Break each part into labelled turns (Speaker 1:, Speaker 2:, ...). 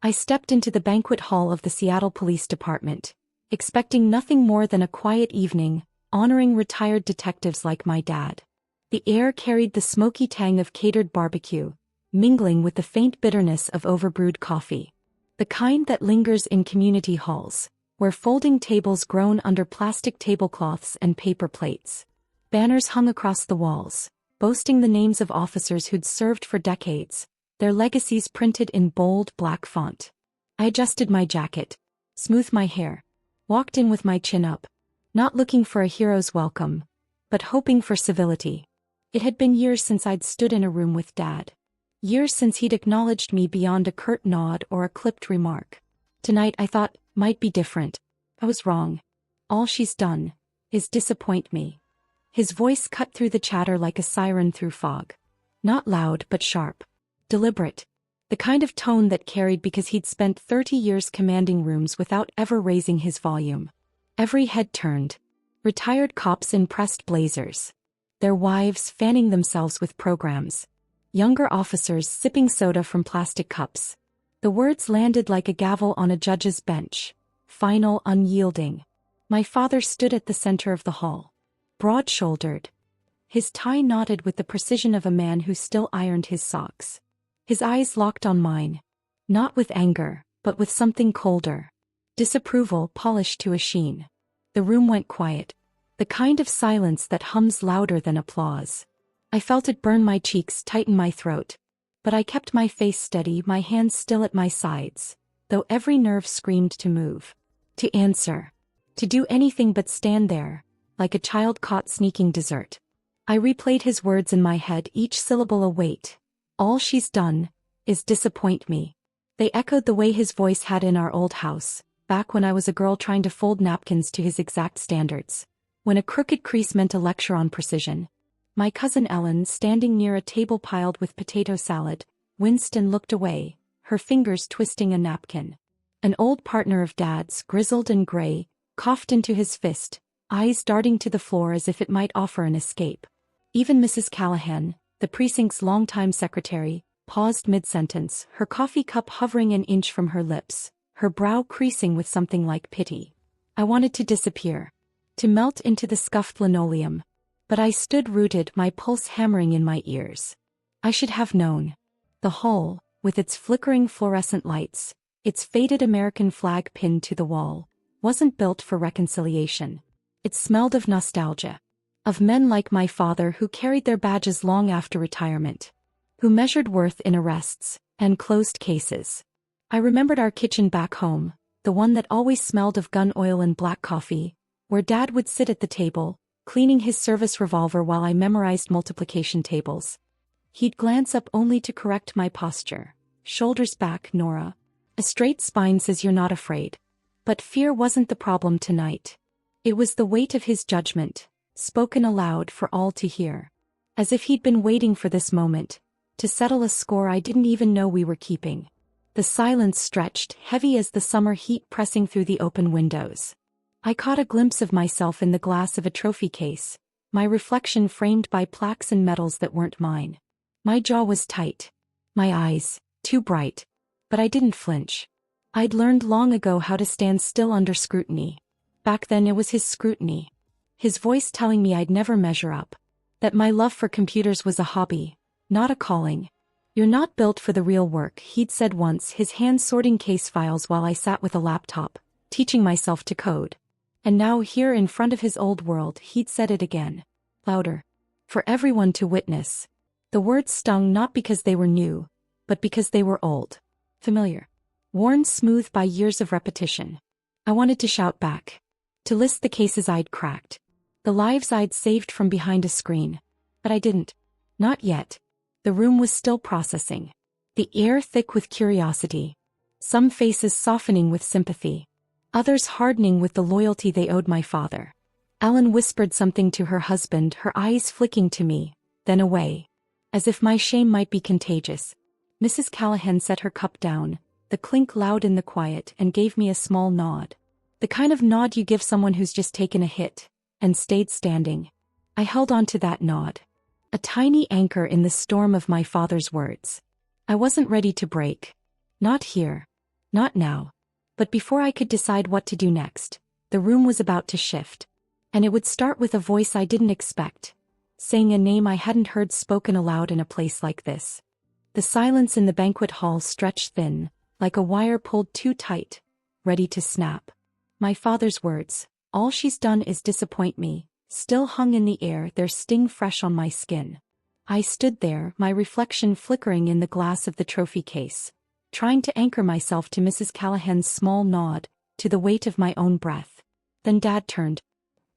Speaker 1: I stepped into the banquet hall of the Seattle Police Department, expecting nothing more than a quiet evening, honoring retired detectives like my dad. The air carried the smoky tang of catered barbecue, mingling with the faint bitterness of overbrewed coffee. The kind that lingers in community halls, where folding tables groan under plastic tablecloths and paper plates. Banners hung across the walls, boasting the names of officers who'd served for decades, their legacies printed in bold black font. I adjusted my jacket, smoothed my hair, walked in with my chin up, not looking for a hero's welcome, but hoping for civility. It had been years since I'd stood in a room with Dad. Years since he'd acknowledged me beyond a curt nod or a clipped remark. Tonight I thought, might be different. I was wrong. All she's done is disappoint me. His voice cut through the chatter like a siren through fog. Not loud but sharp. Deliberate. The kind of tone that carried because he'd spent 30 years commanding rooms without ever raising his volume. Every head turned. Retired cops in pressed blazers. Their wives fanning themselves with programs. Younger officers sipping soda from plastic cups. The words landed like a gavel on a judge's bench. Final, unyielding. My father stood at the center of the hall. Broad-shouldered. His tie knotted with the precision of a man who still ironed his socks. His eyes locked on mine. Not with anger, but with something colder. Disapproval polished to a sheen. The room went quiet. The kind of silence that hums louder than applause. I felt it burn my cheeks, tighten my throat. But I kept my face steady, my hands still at my sides, though every nerve screamed to move. To answer. To do anything but stand there, like a child caught sneaking dessert. I replayed his words in my head, each syllable a weight. All she's done is disappoint me. They echoed the way his voice had in our old house, back when I was a girl trying to fold napkins to his exact standards. When a crooked crease meant a lecture on precision. My cousin Ellen, standing near a table piled with potato salad, winced and looked away, her fingers twisting a napkin. An old partner of Dad's, grizzled and gray, coughed into his fist, eyes darting to the floor as if it might offer an escape. Even Mrs. Callahan, the precinct's longtime secretary, paused mid-sentence, her coffee cup hovering an inch from her lips, her brow creasing with something like pity. I wanted to disappear. To melt into the scuffed linoleum. But I stood rooted, my pulse hammering in my ears. I should have known. The hall, with its flickering fluorescent lights, its faded American flag pinned to the wall, wasn't built for reconciliation. It smelled of nostalgia. Of men like my father who carried their badges long after retirement. Who measured worth in arrests and closed cases. I remembered our kitchen back home, the one that always smelled of gun oil and black coffee, where Dad would sit at the table, cleaning his service revolver while I memorized multiplication tables. He'd glance up only to correct my posture. Shoulders back, Nora. A straight spine says you're not afraid. But fear wasn't the problem tonight. It was the weight of his judgment, spoken aloud for all to hear. As if he'd been waiting for this moment, to settle a score I didn't even know we were keeping. The silence stretched, heavy as the summer heat pressing through the open windows. I caught a glimpse of myself in the glass of a trophy case, my reflection framed by plaques and medals that weren't mine. My jaw was tight. My eyes, too bright. But I didn't flinch. I'd learned long ago how to stand still under scrutiny. Back then it was his scrutiny. His voice telling me I'd never measure up. That my love for computers was a hobby, not a calling. You're not built for the real work, he'd said once, his hands sorting case files while I sat with a laptop, teaching myself to code. And now here in front of his old world he'd said it again. Louder. For everyone to witness. The words stung not because they were new, but because they were old. Familiar. Worn smooth by years of repetition. I wanted to shout back. To list the cases I'd cracked. The lives I'd saved from behind a screen. But I didn't. Not yet. The room was still processing. The air thick with curiosity. Some faces softening with sympathy. Others hardening with the loyalty they owed my father. Ellen whispered something to her husband, her eyes flicking to me, then away. As if my shame might be contagious. Mrs. Callahan set her cup down, the clink loud in the quiet, and gave me a small nod. The kind of nod you give someone who's just taken a hit, and stayed standing. I held on to that nod. A tiny anchor in the storm of my father's words. I wasn't ready to break. Not here. Not now. But before I could decide what to do next, the room was about to shift. And it would start with a voice I didn't expect, saying a name I hadn't heard spoken aloud in a place like this. The silence in the banquet hall stretched thin, like a wire pulled too tight, ready to snap. My father's words, "All she's done is disappoint me," still hung in the air, their sting fresh on my skin. I stood there, my reflection flickering in the glass of the trophy case, trying to anchor myself to Mrs. Callahan's small nod, to the weight of my own breath. Then Dad turned.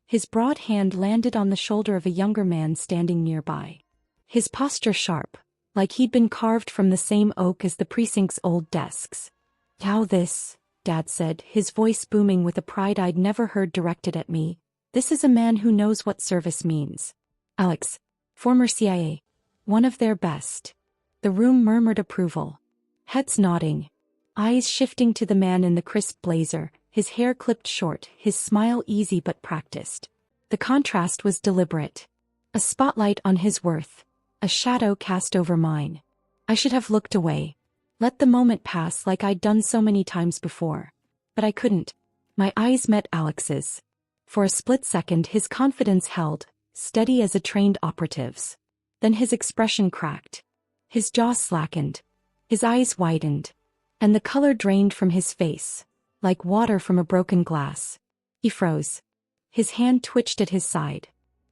Speaker 1: His broad hand landed on the shoulder of a younger man standing nearby. His posture sharp, like he'd been carved from the same oak as the precinct's old desks. "How this," Dad said, his voice booming with a pride I'd never heard directed at me. "This is a man who knows what service means. Alex, former CIA. One of their best." The room murmured approval. Heads nodding. Eyes shifting to the man in the crisp blazer, his hair clipped short, his smile easy but practiced. The contrast was deliberate. A spotlight on his worth. A shadow cast over mine. I should have looked away. Let the moment pass like I'd done so many times before. But I couldn't. My eyes met Alex's. For a split second his confidence held, steady as a trained operative's. Then his expression cracked. His jaw slackened. His eyes widened. And the color drained from his face, like water from a broken glass. He froze. His hand twitched at his side.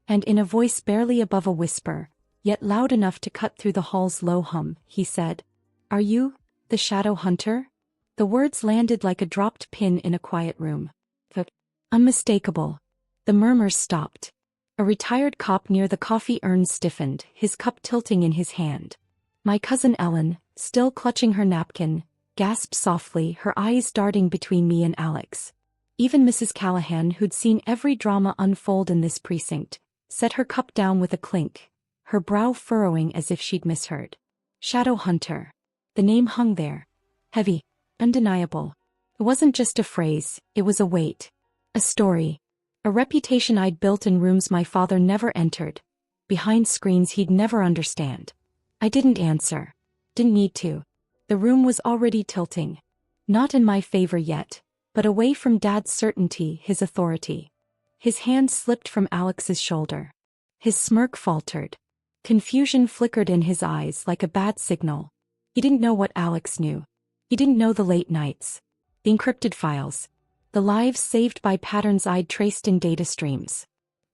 Speaker 1: And in a voice barely above a whisper, yet loud enough to cut through the hall's low hum, he said, "Are you the shadow hunter?" The words landed like a dropped pin in a quiet room. Unmistakable. The murmurs stopped. A retired cop near the coffee urn stiffened, his cup tilting in his hand. My cousin Ellen, still clutching her napkin, gasped softly, her eyes darting between me and Alex. Even Mrs. Callahan, who'd seen every drama unfold in this precinct, set her cup down with a clink, her brow furrowing as if she'd misheard. Shadow Hunter. The name hung there. Heavy. Undeniable. It wasn't just a phrase, it was a weight. A story. A reputation I'd built in rooms my father never entered. Behind screens he'd never understand. I didn't answer. Didn't need to. The room was already tilting. Not in my favor yet, but away from Dad's certainty, his authority. His hand slipped from Alex's shoulder. His smirk faltered. Confusion flickered in his eyes like a bad signal. He didn't know what Alex knew. He didn't know the late nights. The encrypted files. The lives saved by patterns I'd traced in data streams.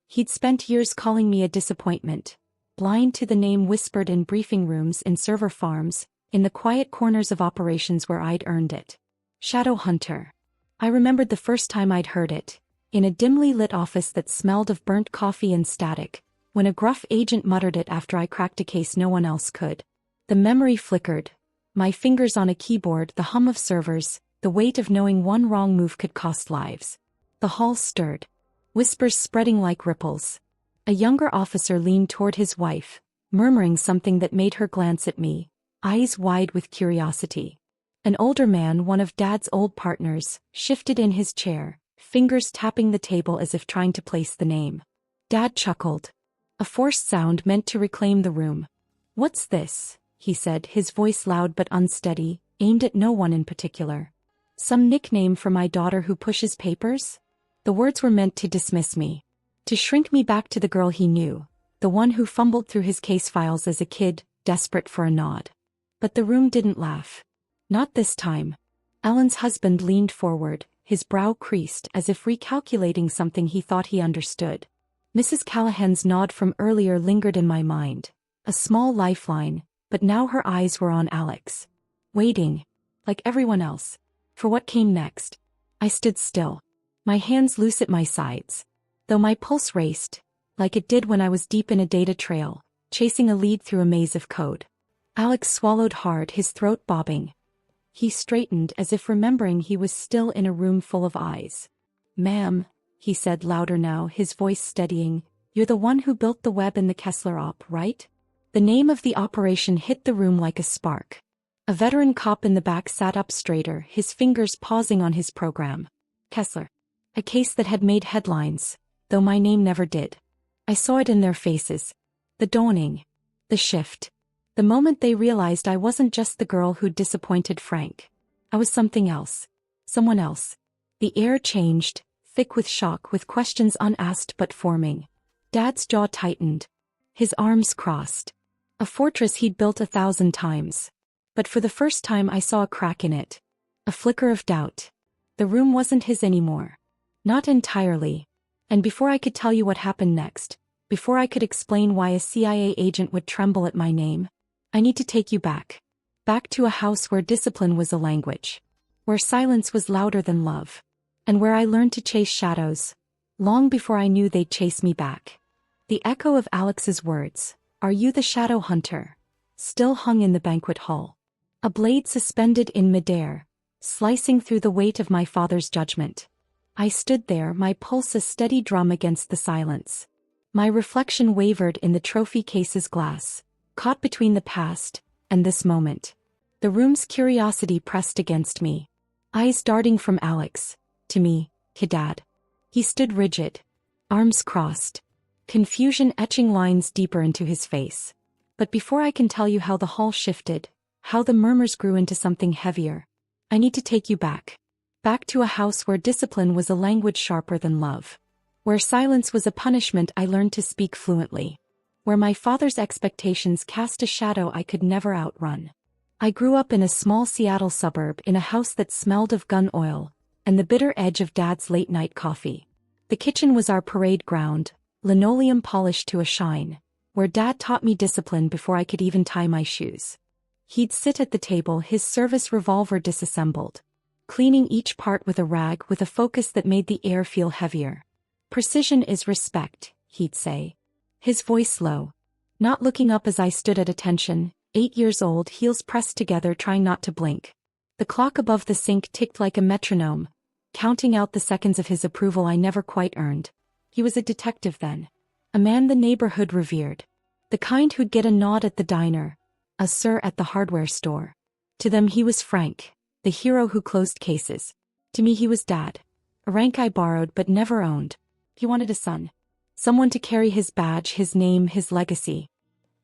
Speaker 1: He'd spent years calling me a disappointment. Blind to the name whispered in briefing rooms, in server farms, in the quiet corners of operations where I'd earned it. Shadow Hunter. I remembered the first time I'd heard it, in a dimly lit office that smelled of burnt coffee and static, when a gruff agent muttered it after I cracked a case no one else could. The memory flickered. My fingers on a keyboard, the hum of servers, the weight of knowing one wrong move could cost lives. The hall stirred. Whispers spreading like ripples. A younger officer leaned toward his wife, murmuring something that made her glance at me, eyes wide with curiosity. An older man, one of Dad's old partners, shifted in his chair, fingers tapping the table as if trying to place the name. Dad chuckled. A forced sound meant to reclaim the room. "What's this?" he said, his voice loud but unsteady, aimed at no one in particular. "Some nickname for my daughter who pushes papers?" The words were meant to dismiss me. To shrink me back to the girl he knew, the one who fumbled through his case files as a kid, desperate for a nod. But the room didn't laugh. Not this time. Ellen's husband leaned forward, his brow creased as if recalculating something he thought he understood. Mrs. Callahan's nod from earlier lingered in my mind. A small lifeline, but now her eyes were on Alex. Waiting, like everyone else, for what came next. I stood still, my hands loose at my sides. Though my pulse raced, like it did when I was deep in a data trail, chasing a lead through a maze of code. Alex swallowed hard, his throat bobbing. He straightened as if remembering he was still in a room full of eyes. "Ma'am," he said louder now, his voice steadying, "you're the one who built the web in the Kessler op, right?" The name of the operation hit the room like a spark. A veteran cop in the back sat up straighter, his fingers pausing on his program. Kessler. A case that had made headlines, though my name never did. I saw it in their faces. The dawning. The shift. The moment they realized I wasn't just the girl who'd disappointed Frank. I was something else. Someone else. The air changed, thick with shock, with questions unasked but forming. Dad's jaw tightened. His arms crossed. A fortress he'd built 1,000 times. But for the first time I saw a crack in it. A flicker of doubt. The room wasn't his anymore. Not entirely. And before I could tell you what happened next, before I could explain why a CIA agent would tremble at my name, I need to take you back. Back to a house where discipline was a language. Where silence was louder than love. And where I learned to chase shadows. Long before I knew they'd chase me back. The echo of Alex's words, "Are you the shadow hunter?" still hung in the banquet hall. A blade suspended in midair, slicing through the weight of my father's judgment. I stood there, my pulse a steady drum against the silence. My reflection wavered in the trophy case's glass, caught between the past and this moment. The room's curiosity pressed against me. Eyes darting from Alex to me, to Dad. He stood rigid, arms crossed, confusion etching lines deeper into his face. But before I can tell you how the hall shifted, how the murmurs grew into something heavier, I need to take you back. Back to a house where discipline was a language sharper than love. Where silence was a punishment I learned to speak fluently. Where my father's expectations cast a shadow I could never outrun. I grew up in a small Seattle suburb in a house that smelled of gun oil and the bitter edge of Dad's late-night coffee. The kitchen was our parade ground, linoleum polished to a shine, where Dad taught me discipline before I could even tie my shoes. He'd sit at the table, his service revolver disassembled, cleaning each part with a rag with a focus that made the air feel heavier. "Precision is respect," he'd say. His voice low. Not looking up as I stood at attention, 8 years old, heels pressed together, trying not to blink. The clock above the sink ticked like a metronome, counting out the seconds of his approval I never quite earned. He was a detective then. A man the neighborhood revered. The kind who'd get a nod at the diner, a sir at the hardware store. To them he was Frank, the hero who closed cases. To me he was Dad. A rank I borrowed but never owned. He wanted a son. Someone to carry his badge, his name, his legacy.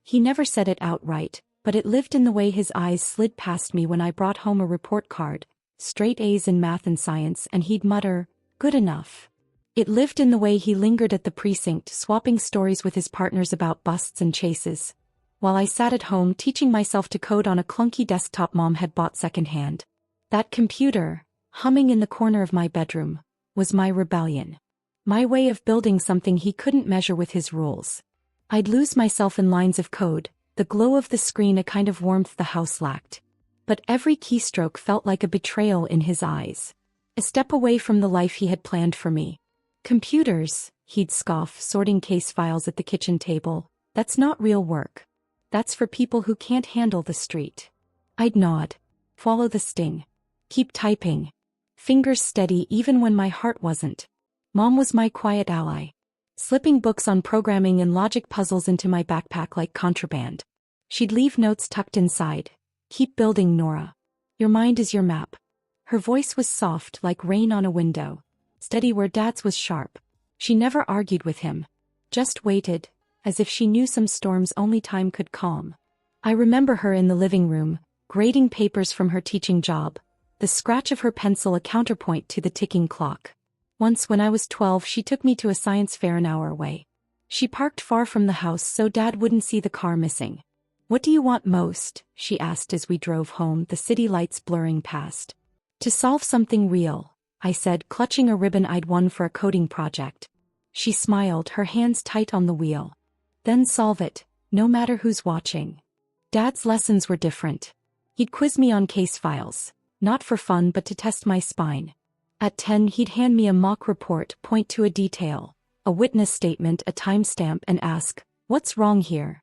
Speaker 1: He never said it outright, but it lived in the way his eyes slid past me when I brought home a report card, straight A's in math and science, and he'd mutter, "Good enough." It lived in the way he lingered at the precinct, swapping stories with his partners about busts and chases, while I sat at home teaching myself to code on a clunky desktop Mom had bought secondhand. That computer, humming in the corner of my bedroom, was my rebellion. My way of building something he couldn't measure with his rules. I'd lose myself in lines of code, the glow of the screen a kind of warmth the house lacked. But every keystroke felt like a betrayal in his eyes. A step away from the life he had planned for me. "Computers," he'd scoff, sorting case files at the kitchen table, "that's not real work. That's for people who can't handle the street." I'd nod. Follow the sting. Keep typing. Fingers steady even when my heart wasn't. Mom was my quiet ally. Slipping books on programming and logic puzzles into my backpack like contraband. She'd leave notes tucked inside. "Keep building, Nora. Your mind is your map." Her voice was soft like rain on a window. Steady where Dad's was sharp. She never argued with him. Just waited, as if she knew some storms only time could calm. I remember her in the living room, grading papers from her teaching job, the scratch of her pencil a counterpoint to the ticking clock. Once when I was 12 she took me to a science fair an hour away. She parked far from the house so Dad wouldn't see the car missing. "What do you want most?" she asked as we drove home, the city lights blurring past. "To solve something real," I said, clutching a ribbon I'd won for a coding project. She smiled, her hands tight on the wheel. "Then solve it, no matter who's watching." Dad's lessons were different. He'd quiz me on case files, not for fun but to test my spine. At 10 he'd hand me a mock report, point to a detail, a witness statement, a timestamp, and ask, "What's wrong here?"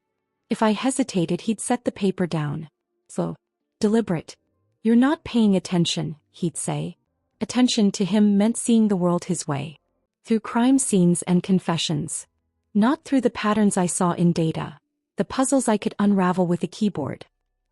Speaker 1: If I hesitated he'd set the paper down. "Slow. Deliberate. You're not paying attention," he'd say. Attention to him meant seeing the world his way. Through crime scenes and confessions. Not through the patterns I saw in data. The puzzles I could unravel with a keyboard.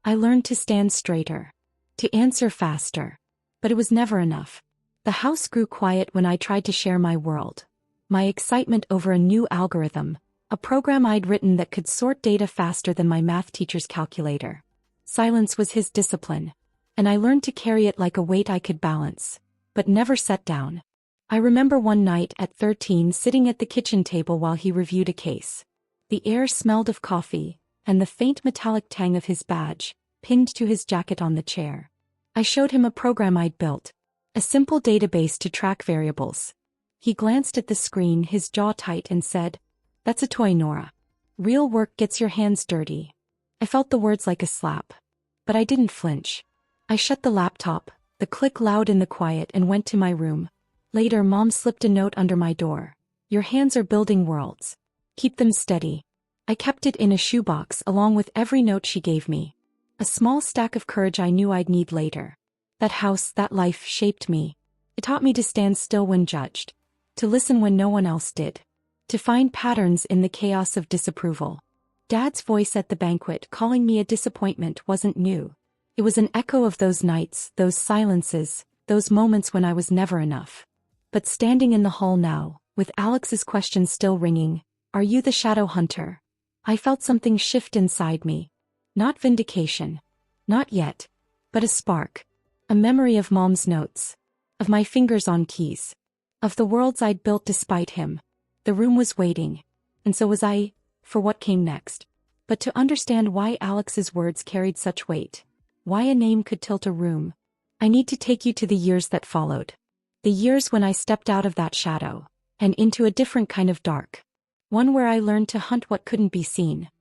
Speaker 1: I learned to stand straighter. To answer faster. But it was never enough. The house grew quiet when I tried to share my world. My excitement over a new algorithm, a program I'd written that could sort data faster than my math teacher's calculator. Silence was his discipline. and I learned to carry it like a weight I could balance, but never set down. I remember one night at 13 sitting at the kitchen table while he reviewed a case. The air smelled of coffee, and the faint metallic tang of his badge, pinned to his jacket on the chair. I showed him a program I'd built, a simple database to track variables. He glanced at the screen, his jaw tight, and said, "That's a toy, Nora. Real work gets your hands dirty." I felt the words like a slap. But I didn't flinch. I shut the laptop, the click loud in the quiet, and went to my room. Later, Mom slipped a note under my door. "Your hands are building worlds. Keep them steady." I kept it in a shoebox along with every note she gave me. A small stack of courage I knew I'd need later. That house, that life shaped me. It taught me to stand still when judged. To listen when no one else did. To find patterns in the chaos of disapproval. Dad's voice at the banquet calling me a disappointment wasn't new. It was an echo of those nights, those silences, those moments when I was never enough. But standing in the hall now, with Alex's question still ringing, "Are you the shadow hunter?" I felt something shift inside me. Not vindication. Not yet. But a spark. A memory of Mom's notes. Of my fingers on keys. Of the worlds I'd built despite him. The room was waiting. And so was I, for what came next. But to understand why Alex's words carried such weight. Why a name could tilt a room. I need to take you to the years that followed. The years when I stepped out of that shadow, and into a different kind of dark. One where I learned to hunt what couldn't be seen.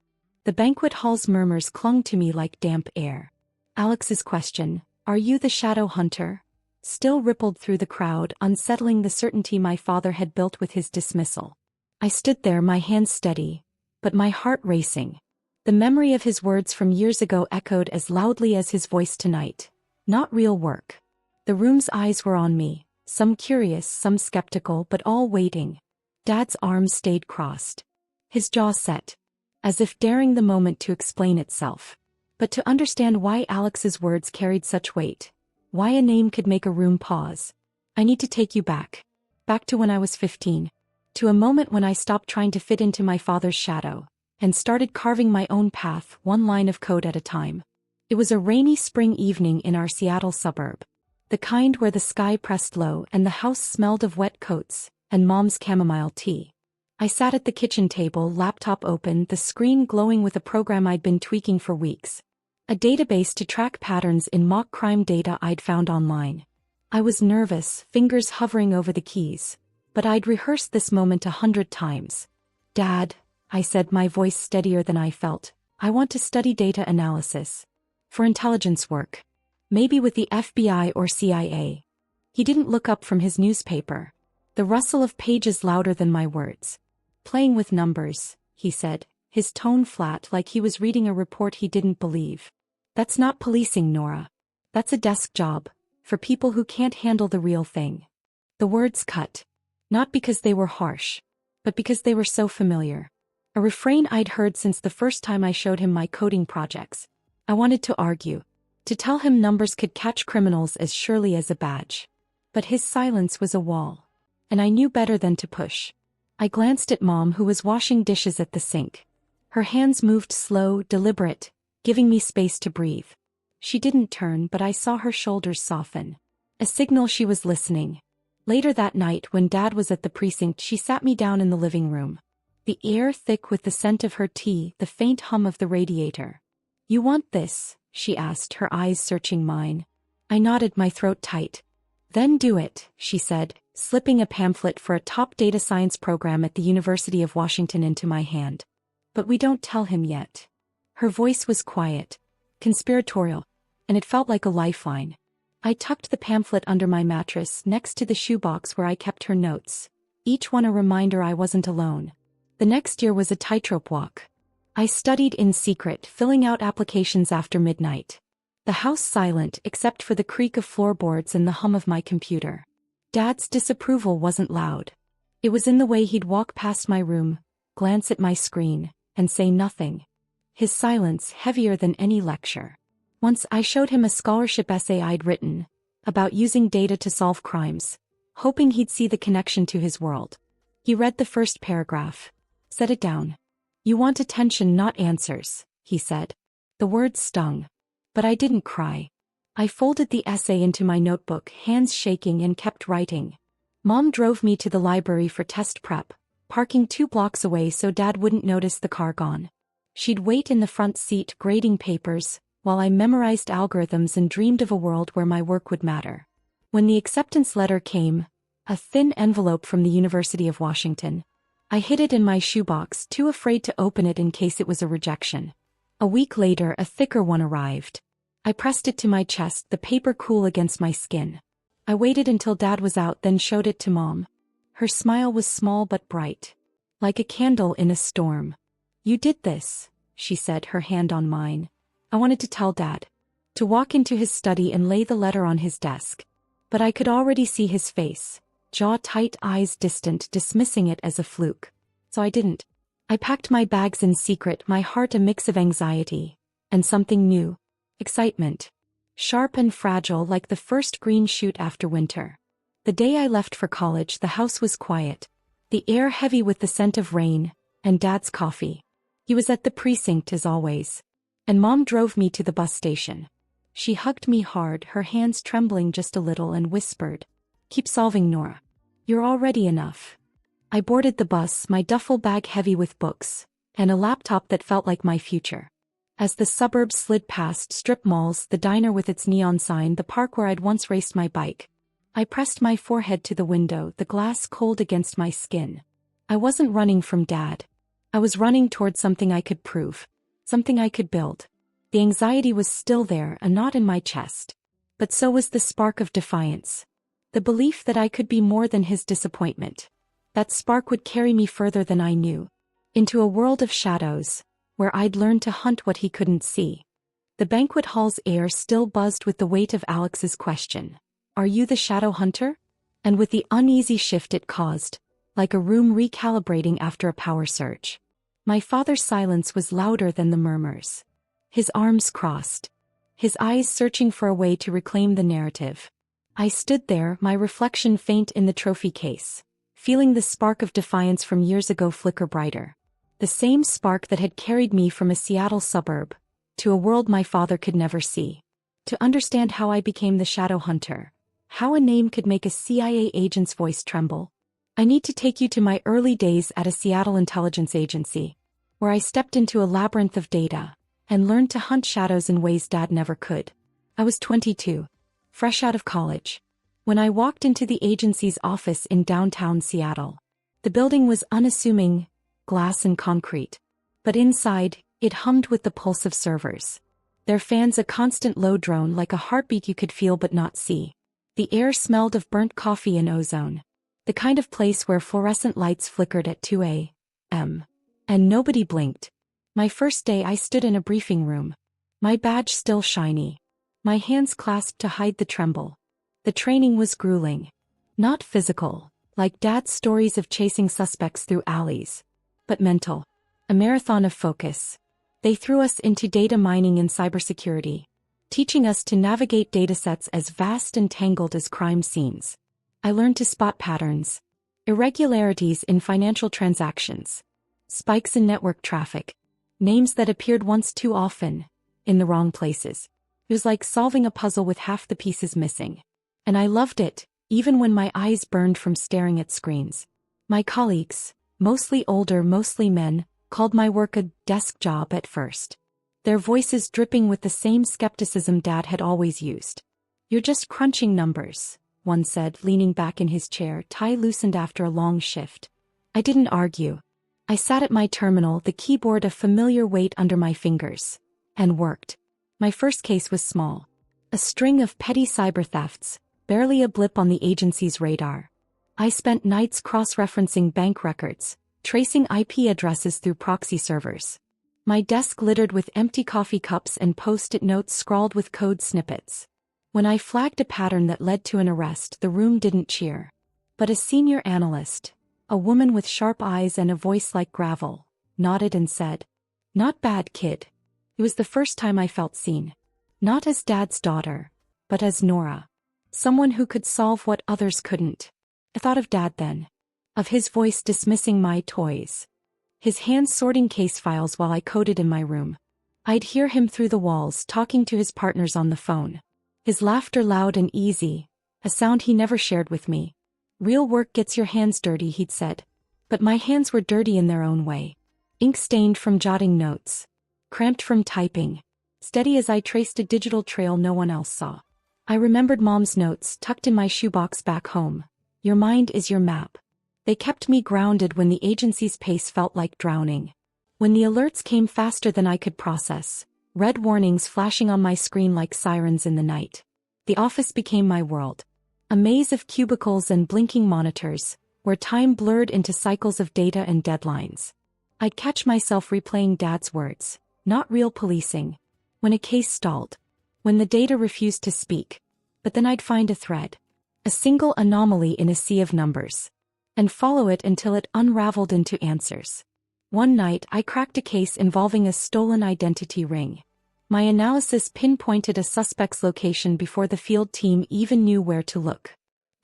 Speaker 1: The banquet hall's murmurs clung to me like damp air. Alex's question, "Are you the shadow hunter?" still rippled through the crowd, unsettling the certainty my father had built with his dismissal. I stood there, my hands steady, but my heart racing. The memory of his words from years ago echoed as loudly as his voice tonight. Not real work. The room's eyes were on me. Some curious, some skeptical, but all waiting. Dad's arms stayed crossed. His jaw set. As if daring the moment to explain itself. But to understand why Alex's words carried such weight. Why a name could make a room pause. I need to take you back. Back to when I was 15. To a moment when I stopped trying to fit into my father's shadow. And started carving my own path, one line of code at a time. It was a rainy spring evening in our Seattle suburb. The kind where the sky pressed low and the house smelled of wet coats and Mom's chamomile tea. I sat at the kitchen table, laptop open, the screen glowing with a program I'd been tweaking for weeks. A database to track patterns in mock crime data I'd found online. I was nervous, fingers hovering over the keys. But I'd rehearsed this moment 100 times. "Dad," I said, my voice steadier than I felt, "I want to study data analysis. For intelligence work. Maybe with the FBI or CIA." He didn't look up from his newspaper. The rustle of pages louder than my words. "Playing with numbers," he said, his tone flat like he was reading a report he didn't believe. "That's not policing, Nora. That's a desk job, for people who can't handle the real thing." The words cut. Not because they were harsh, but because they were so familiar. A refrain I'd heard since the first time I showed him my coding projects. I wanted to argue. To tell him numbers could catch criminals as surely as a badge. But his silence was a wall. And I knew better than to push. I glanced at Mom, who was washing dishes at the sink. Her hands moved slow, deliberate, giving me space to breathe. She didn't turn, but I saw her shoulders soften. A signal she was listening. Later that night, when Dad was at the precinct, she sat me down in the living room. The air thick with the scent of her tea, the faint hum of the radiator. "You want this?" she asked, her eyes searching mine. I nodded, my throat tight. "Then do it," she said, slipping a pamphlet for a top data science program at the University of Washington into my hand. "But we don't tell him yet." Her voice was quiet, conspiratorial, and it felt like a lifeline. I tucked the pamphlet under my mattress next to the shoebox where I kept her notes. Each one a reminder I wasn't alone. The next year was a tightrope walk. I studied in secret, filling out applications after midnight. The house silent except for the creak of floorboards and the hum of my computer. Dad's disapproval wasn't loud. It was in the way he'd walk past my room, glance at my screen, and say nothing. His silence heavier than any lecture. Once I showed him a scholarship essay I'd written, about using data to solve crimes, hoping he'd see the connection to his world. He read the first paragraph. "Set it down. You want attention, not answers," he said. The words stung. But I didn't cry. I folded the essay into my notebook, hands shaking, and kept writing. Mom drove me to the library for test prep, parking 2 blocks away so Dad wouldn't notice the car gone. She'd wait in the front seat grading papers, while I memorized algorithms and dreamed of a world where my work would matter. When the acceptance letter came, a thin envelope from the University of Washington, I hid it in my shoebox, too afraid to open it in case it was a rejection. A week later, a thicker one arrived. I pressed it to my chest, the paper cool against my skin. I waited until Dad was out, then showed it to Mom. Her smile was small but bright, like a candle in a storm. "You did this," she said, her hand on mine. I wanted to tell Dad, to walk into his study and lay the letter on his desk. But I could already see his face, jaw tight, eyes distant, dismissing it as a fluke. So I didn't. I packed my bags in secret, my heart a mix of anxiety and something new. Excitement. Sharp and fragile like the first green shoot after winter. The day I left for college, the house was quiet, the air heavy with the scent of rain, and Dad's coffee. He was at the precinct as always. And Mom drove me to the bus station. She hugged me hard, her hands trembling just a little, and whispered, "Keep solving, Nora. You're already enough." I boarded the bus, my duffel bag heavy with books, and a laptop that felt like my future. As the suburbs slid past strip malls, the diner with its neon sign, the park where I'd once raced my bike, I pressed my forehead to the window, the glass cold against my skin. I wasn't running from Dad. I was running toward something I could prove, something I could build. The anxiety was still there, a knot in my chest. But so was the spark of defiance. The belief that I could be more than his disappointment. That spark would carry me further than I knew. Into a world of shadows, where I'd learn to hunt what he couldn't see. The banquet hall's air still buzzed with the weight of Alex's question. "Are you the shadow hunter?" And with the uneasy shift it caused, like a room recalibrating after a power surge. My father's silence was louder than the murmurs. His arms crossed, his eyes searching for a way to reclaim the narrative. I stood there, my reflection faint in the trophy case, feeling the spark of defiance from years ago flicker brighter. The same spark that had carried me from a Seattle suburb to a world my father could never see. To understand how I became the shadow hunter, how a name could make a CIA agent's voice tremble, I need to take you to my early days at a Seattle intelligence agency, where I stepped into a labyrinth of data and learned to hunt shadows in ways Dad never could. I was 22, fresh out of college, when I walked into the agency's office in downtown Seattle. The building was unassuming, glass and concrete. But inside, it hummed with the pulse of servers. Their fans a constant low drone like a heartbeat you could feel but not see. The air smelled of burnt coffee and ozone. The kind of place where fluorescent lights flickered at 2 a.m. And nobody blinked. My first day I stood in a briefing room. My badge still shiny. My hands clasped to hide the tremble. The training was grueling. Not physical, like Dad's stories of chasing suspects through alleys, but mental. A marathon of focus. They threw us into data mining and cybersecurity, teaching us to navigate datasets as vast and tangled as crime scenes. I learned to spot patterns, irregularities in financial transactions, spikes in network traffic, names that appeared once too often, in the wrong places. It was like solving a puzzle with half the pieces missing. And I loved it, even when my eyes burned from staring at screens. My colleagues, mostly older, mostly men, called my work a desk job at first. Their voices dripping with the same skepticism Dad had always used. "You're just crunching numbers," one said, leaning back in his chair, tie loosened after a long shift. I didn't argue. I sat at my terminal, the keyboard a familiar weight under my fingers, and worked. My first case was small. A string of petty cyber thefts, barely a blip on the agency's radar. I spent nights cross-referencing bank records, tracing IP addresses through proxy servers. My desk littered with empty coffee cups and post-it notes scrawled with code snippets. When I flagged a pattern that led to an arrest, the room didn't cheer. But a senior analyst, a woman with sharp eyes and a voice like gravel, nodded and said, "Not bad, kid." It was the first time I felt seen. Not as Dad's daughter, but as Nora. Someone who could solve what others couldn't. I thought of Dad then. Of his voice dismissing my toys. His hands sorting case files while I coded in my room. I'd hear him through the walls talking to his partners on the phone. His laughter loud and easy, a sound he never shared with me. Real work gets your hands dirty, he'd said. But my hands were dirty in their own way. Ink-stained from jotting notes. Cramped from typing. Steady as I traced a digital trail no one else saw. I remembered Mom's notes tucked in my shoebox back home. Your mind is your map. They kept me grounded when the agency's pace felt like drowning. When the alerts came faster than I could process, red warnings flashing on my screen like sirens in the night. The office became my world. A maze of cubicles and blinking monitors, where time blurred into cycles of data and deadlines. I'd catch myself replaying Dad's words, not real policing. When a case stalled. When the data refused to speak. But then I'd find a thread. A single anomaly in a sea of numbers. And follow it until it unraveled into answers. One night I cracked a case involving a stolen identity ring. My analysis pinpointed a suspect's location before the field team even knew where to look.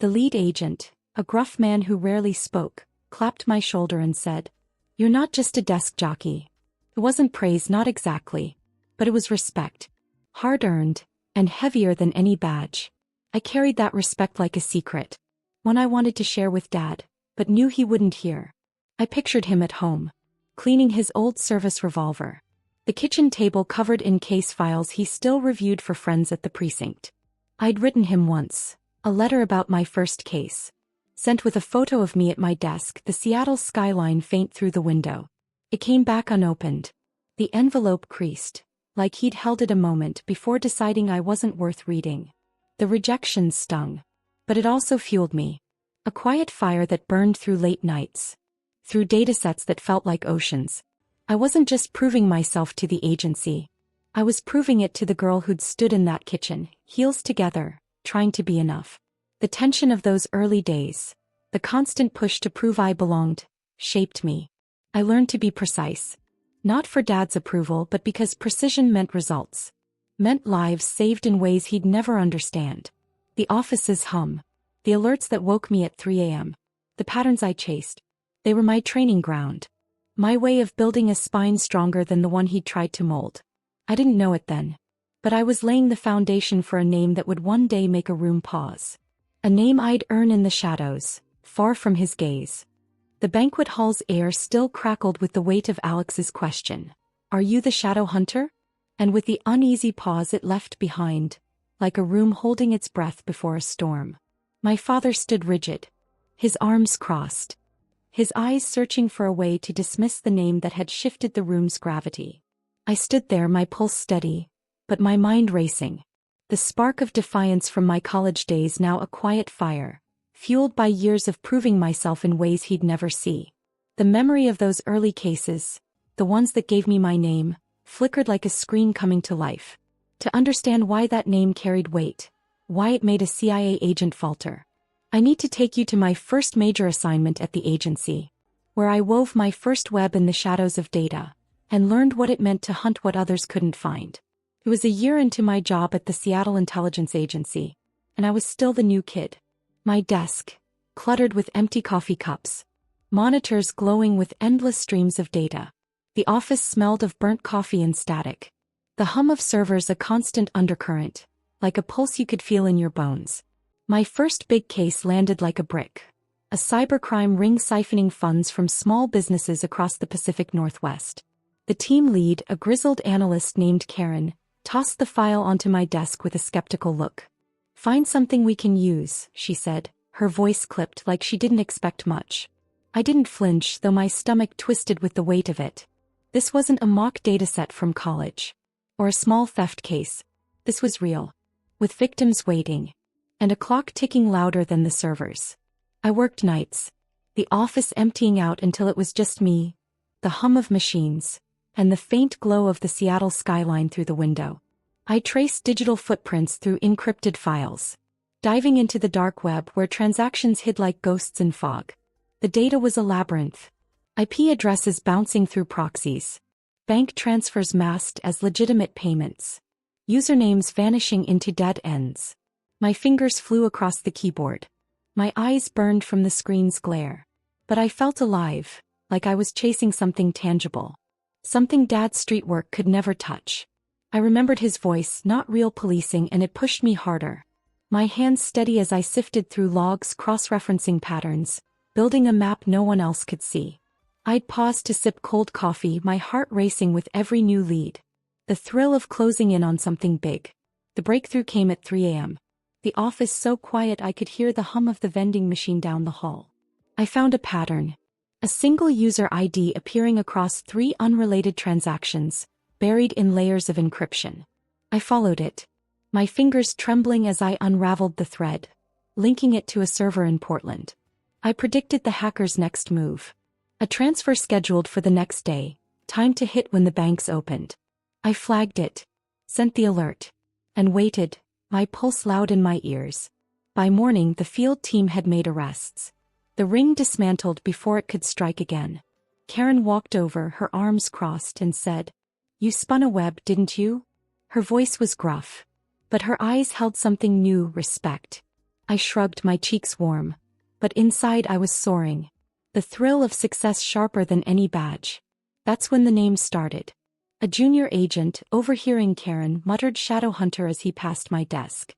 Speaker 1: The lead agent, a gruff man who rarely spoke, clapped my shoulder and said, "You're not just a desk jockey." It wasn't praise, not exactly. But it was respect. Hard-earned, and heavier than any badge. I carried that respect like a secret. One I wanted to share with Dad, but knew he wouldn't hear. I pictured him at home, cleaning his old service revolver. The kitchen table covered in case files he still reviewed for friends at the precinct. I'd written him once, a letter about my first case. Sent with a photo of me at my desk, the Seattle skyline faint through the window. It came back unopened. The envelope creased, like he'd held it a moment before deciding I wasn't worth reading. The rejection stung. But it also fueled me. A quiet fire that burned through late nights. Through datasets that felt like oceans. I wasn't just proving myself to the agency. I was proving it to the girl who'd stood in that kitchen, heels together, trying to be enough. The tension of those early days, the constant push to prove I belonged, shaped me. I learned to be precise. Not for Dad's approval, but because precision meant results. Meant lives saved in ways he'd never understand. The office's hum. The alerts that woke me at 3 a.m. The patterns I chased. They were my training ground. My way of building a spine stronger than the one he'd tried to mold. I didn't know it then. But I was laying the foundation for a name that would one day make a room pause. A name I'd earn in the shadows, far from his gaze. The banquet hall's air still crackled with the weight of Alex's question. "Are you the shadow hunter?" And with the uneasy pause it left behind, like a room holding its breath before a storm. My father stood rigid. His arms crossed. His eyes searching for a way to dismiss the name that had shifted the room's gravity. I stood there, my pulse steady, but my mind racing. The spark of defiance from my college days now a quiet fire, fueled by years of proving myself in ways he'd never see. The memory of those early cases, the ones that gave me my name, flickered like a screen coming to life. To understand why that name carried weight, why it made a CIA agent falter. I need to take you to my first major assignment at the agency, where I wove my first web in the shadows of data, and learned what it meant to hunt what others couldn't find. It was a year into my job at the Seattle Intelligence Agency, and I was still the new kid. My desk, cluttered with empty coffee cups. Monitors glowing with endless streams of data. The office smelled of burnt coffee and static. The hum of servers a constant undercurrent, like a pulse you could feel in your bones. My first big case landed like a brick. A cybercrime ring siphoning funds from small businesses across the Pacific Northwest. The team lead, a grizzled analyst named Karen, tossed the file onto my desk with a skeptical look. "Find something we can use," she said, her voice clipped like she didn't expect much. I didn't flinch, though my stomach twisted with the weight of it. This wasn't a mock dataset from college. Or a small theft case. This was real. With victims waiting. And a clock ticking louder than the servers. I worked nights. The office emptying out until it was just me. The hum of machines. And the faint glow of the Seattle skyline through the window. I traced digital footprints through encrypted files. Diving into the dark web where transactions hid like ghosts in fog. The data was a labyrinth. IP addresses bouncing through proxies. Bank transfers masked as legitimate payments. Usernames vanishing into dead ends. My fingers flew across the keyboard. My eyes burned from the screen's glare. But I felt alive, like I was chasing something tangible. Something Dad's street work could never touch. I remembered his voice, not real policing, and it pushed me harder. My hands steady as I sifted through logs, cross-referencing patterns, building a map no one else could see. I'd pause to sip cold coffee, my heart racing with every new lead. The thrill of closing in on something big. The breakthrough came at 3 a.m. The office so quiet I could hear the hum of the vending machine down the hall. I found a pattern. A single user ID appearing across 3 unrelated transactions, buried in layers of encryption. I followed it, my fingers trembling as I unraveled the thread, linking it to a server in Portland. I predicted the hacker's next move. A transfer scheduled for the next day, time to hit when the banks opened. I flagged it, sent the alert, and waited, my pulse loud in my ears. By morning the field team had made arrests. The ring dismantled before it could strike again. Karen walked over, her arms crossed, and said, "You spun a web, didn't you?" Her voice was gruff, but her eyes held something new, respect. I shrugged, my cheeks warm, but inside I was soaring. The thrill of success sharper than any badge. That's when the name started. A junior agent, overhearing Karen, muttered "Shadow Hunter" as he passed my desk.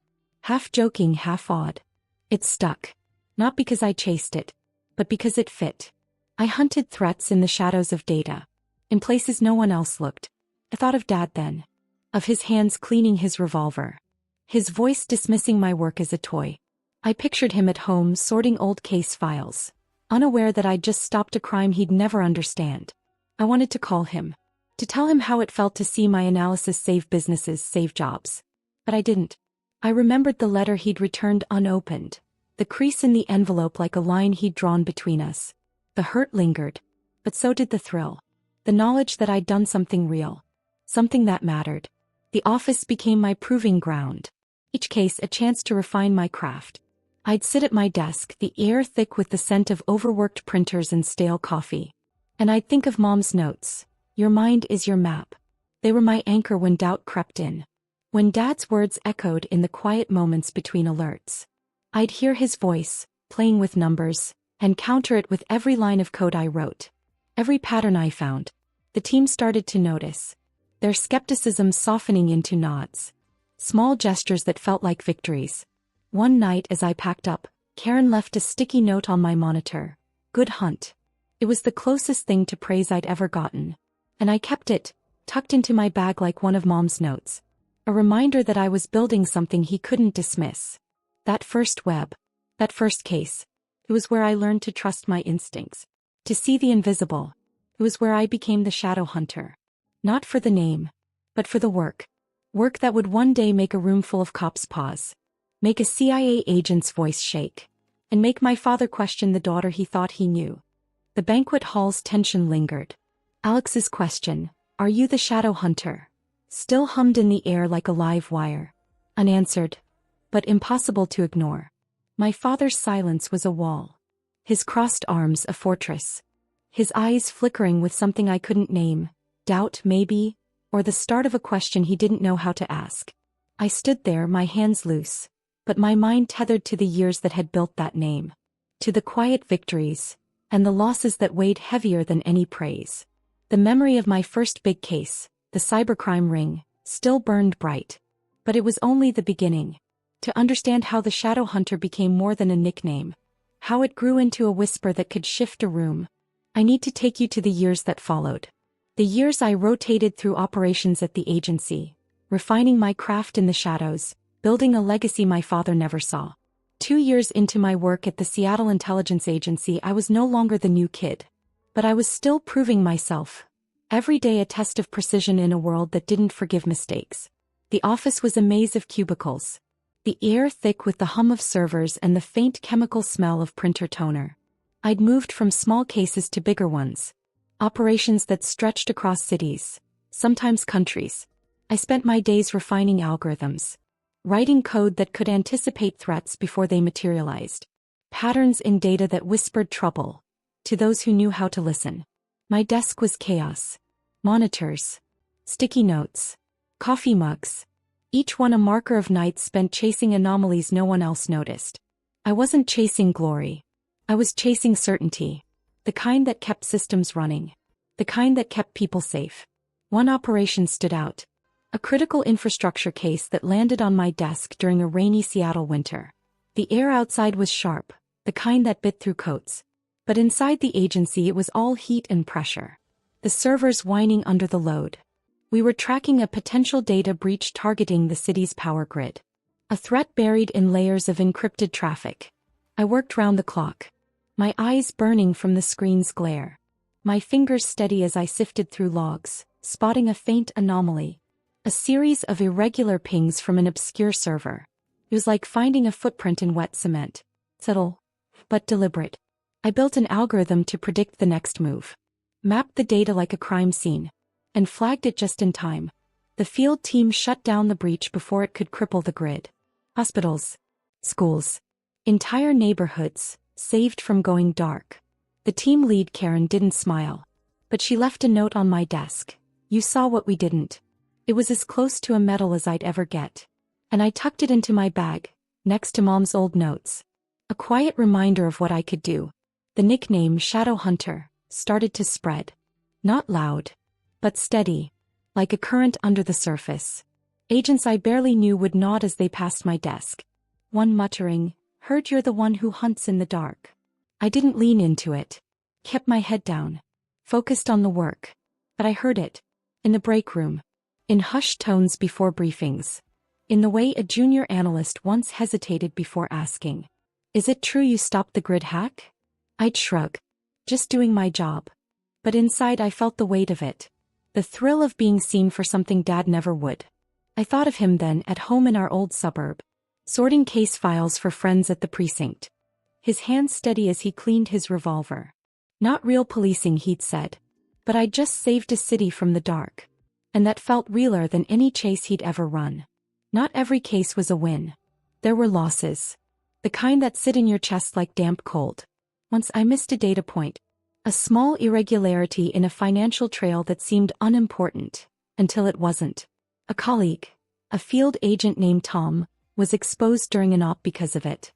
Speaker 1: Half joking, half awed. It stuck. Not because I chased it, but because it fit. I hunted threats in the shadows of data, in places no one else looked. I thought of Dad then. Of his hands cleaning his revolver. His voice dismissing my work as a toy. I pictured him at home sorting old case files, unaware that I'd just stopped a crime he'd never understand. I wanted to call him, to tell him how it felt to see my analysis save businesses, save jobs. But I didn't. I remembered the letter he'd returned unopened, the crease in the envelope like a line he'd drawn between us. The hurt lingered, but so did the thrill. The knowledge that I'd done something real. Something that mattered. The office became my proving ground. Each case a chance to refine my craft. I'd sit at my desk, the air thick with the scent of overworked printers and stale coffee. And I'd think of Mom's notes. "Your mind is your map." They were my anchor when doubt crept in. When Dad's words echoed in the quiet moments between alerts. I'd hear his voice, playing with numbers, and counter it with every line of code I wrote. Every pattern I found. The team started to notice. Their skepticism softening into nods. Small gestures that felt like victories. One night as I packed up, Karen left a sticky note on my monitor. "Good hunt." It was the closest thing to praise I'd ever gotten. And I kept it, tucked into my bag like one of Mom's notes. A reminder that I was building something he couldn't dismiss. That first web. That first case. It was where I learned to trust my instincts. To see the invisible. It was where I became the shadow hunter. Not for the name, but for the work. Work that would one day make a room full of cops pause. Make a CIA agent's voice shake. And make my father question the daughter he thought he knew. The banquet hall's tension lingered. Alex's question, "Are you the shadow hunter?" still hummed in the air like a live wire. Unanswered, but impossible to ignore. My father's silence was a wall. His crossed arms a fortress. His eyes flickering with something I couldn't name. Doubt, maybe, or the start of a question he didn't know how to ask. I stood there, my hands loose, but my mind tethered to the years that had built that name. To the quiet victories, and the losses that weighed heavier than any praise. The memory of my first big case, the cybercrime ring, still burned bright. But it was only the beginning. To understand how the shadow hunter became more than a nickname. How it grew into a whisper that could shift a room. I need to take you to the years that followed. The years I rotated through operations at the agency, refining my craft in the shadows, building a legacy my father never saw. 2 years into my work at the Seattle intelligence agency, I was no longer the new kid. But I was still proving myself. Every day a test of precision in a world that didn't forgive mistakes. The office was a maze of cubicles. The air thick with the hum of servers and the faint chemical smell of printer toner. I'd moved from small cases to bigger ones. Operations that stretched across cities, sometimes countries. I spent my days refining algorithms. Writing code that could anticipate threats before they materialized. Patterns in data that whispered trouble. To those who knew how to listen. My desk was chaos. Monitors. Sticky notes. Coffee mugs. Each one a marker of nights spent chasing anomalies no one else noticed. I wasn't chasing glory. I was chasing certainty. The kind that kept systems running. The kind that kept people safe. One operation stood out. A critical infrastructure case that landed on my desk during a rainy Seattle winter. The air outside was sharp, the kind that bit through coats. But inside the agency it was all heat and pressure. The servers whining under the load. We were tracking a potential data breach targeting the city's power grid. A threat buried in layers of encrypted traffic. I worked round the clock. My eyes burning from the screen's glare. My fingers steady as I sifted through logs, spotting a faint anomaly. A series of irregular pings from an obscure server. It was like finding a footprint in wet cement. Subtle, but deliberate. I built an algorithm to predict the next move. Mapped the data like a crime scene. And flagged it just in time. The field team shut down the breach before it could cripple the grid. Hospitals. Schools. Entire neighborhoods, saved from going dark. The team lead Karen didn't smile. But she left a note on my desk. You saw what we didn't. It was as close to a medal as I'd ever get. And I tucked it into my bag, next to Mom's old notes. A quiet reminder of what I could do. The nickname Shadow Hunter started to spread. Not loud, but steady, like a current under the surface. Agents I barely knew would nod as they passed my desk. One muttering, "Heard you're the one who hunts in the dark." I didn't lean into it. Kept my head down. Focused on the work. But I heard it. In the break room. In hushed tones before briefings. In the way a junior analyst once hesitated before asking, "Is it true you stopped the grid hack?" I'd shrug. Just doing my job. But inside I felt the weight of it. The thrill of being seen for something Dad never would. I thought of him then at home in our old suburb. Sorting case files for friends at the precinct. His hands steady as he cleaned his revolver. Not real policing, he'd said. But I'd just saved a city from the dark. And that felt realer than any chase he'd ever run. Not every case was a win. There were losses. The kind that sit in your chest like damp cold. Once I missed a data point. A small irregularity in a financial trail that seemed unimportant, until it wasn't. A colleague, a field agent named Tom, was exposed during an op because of it.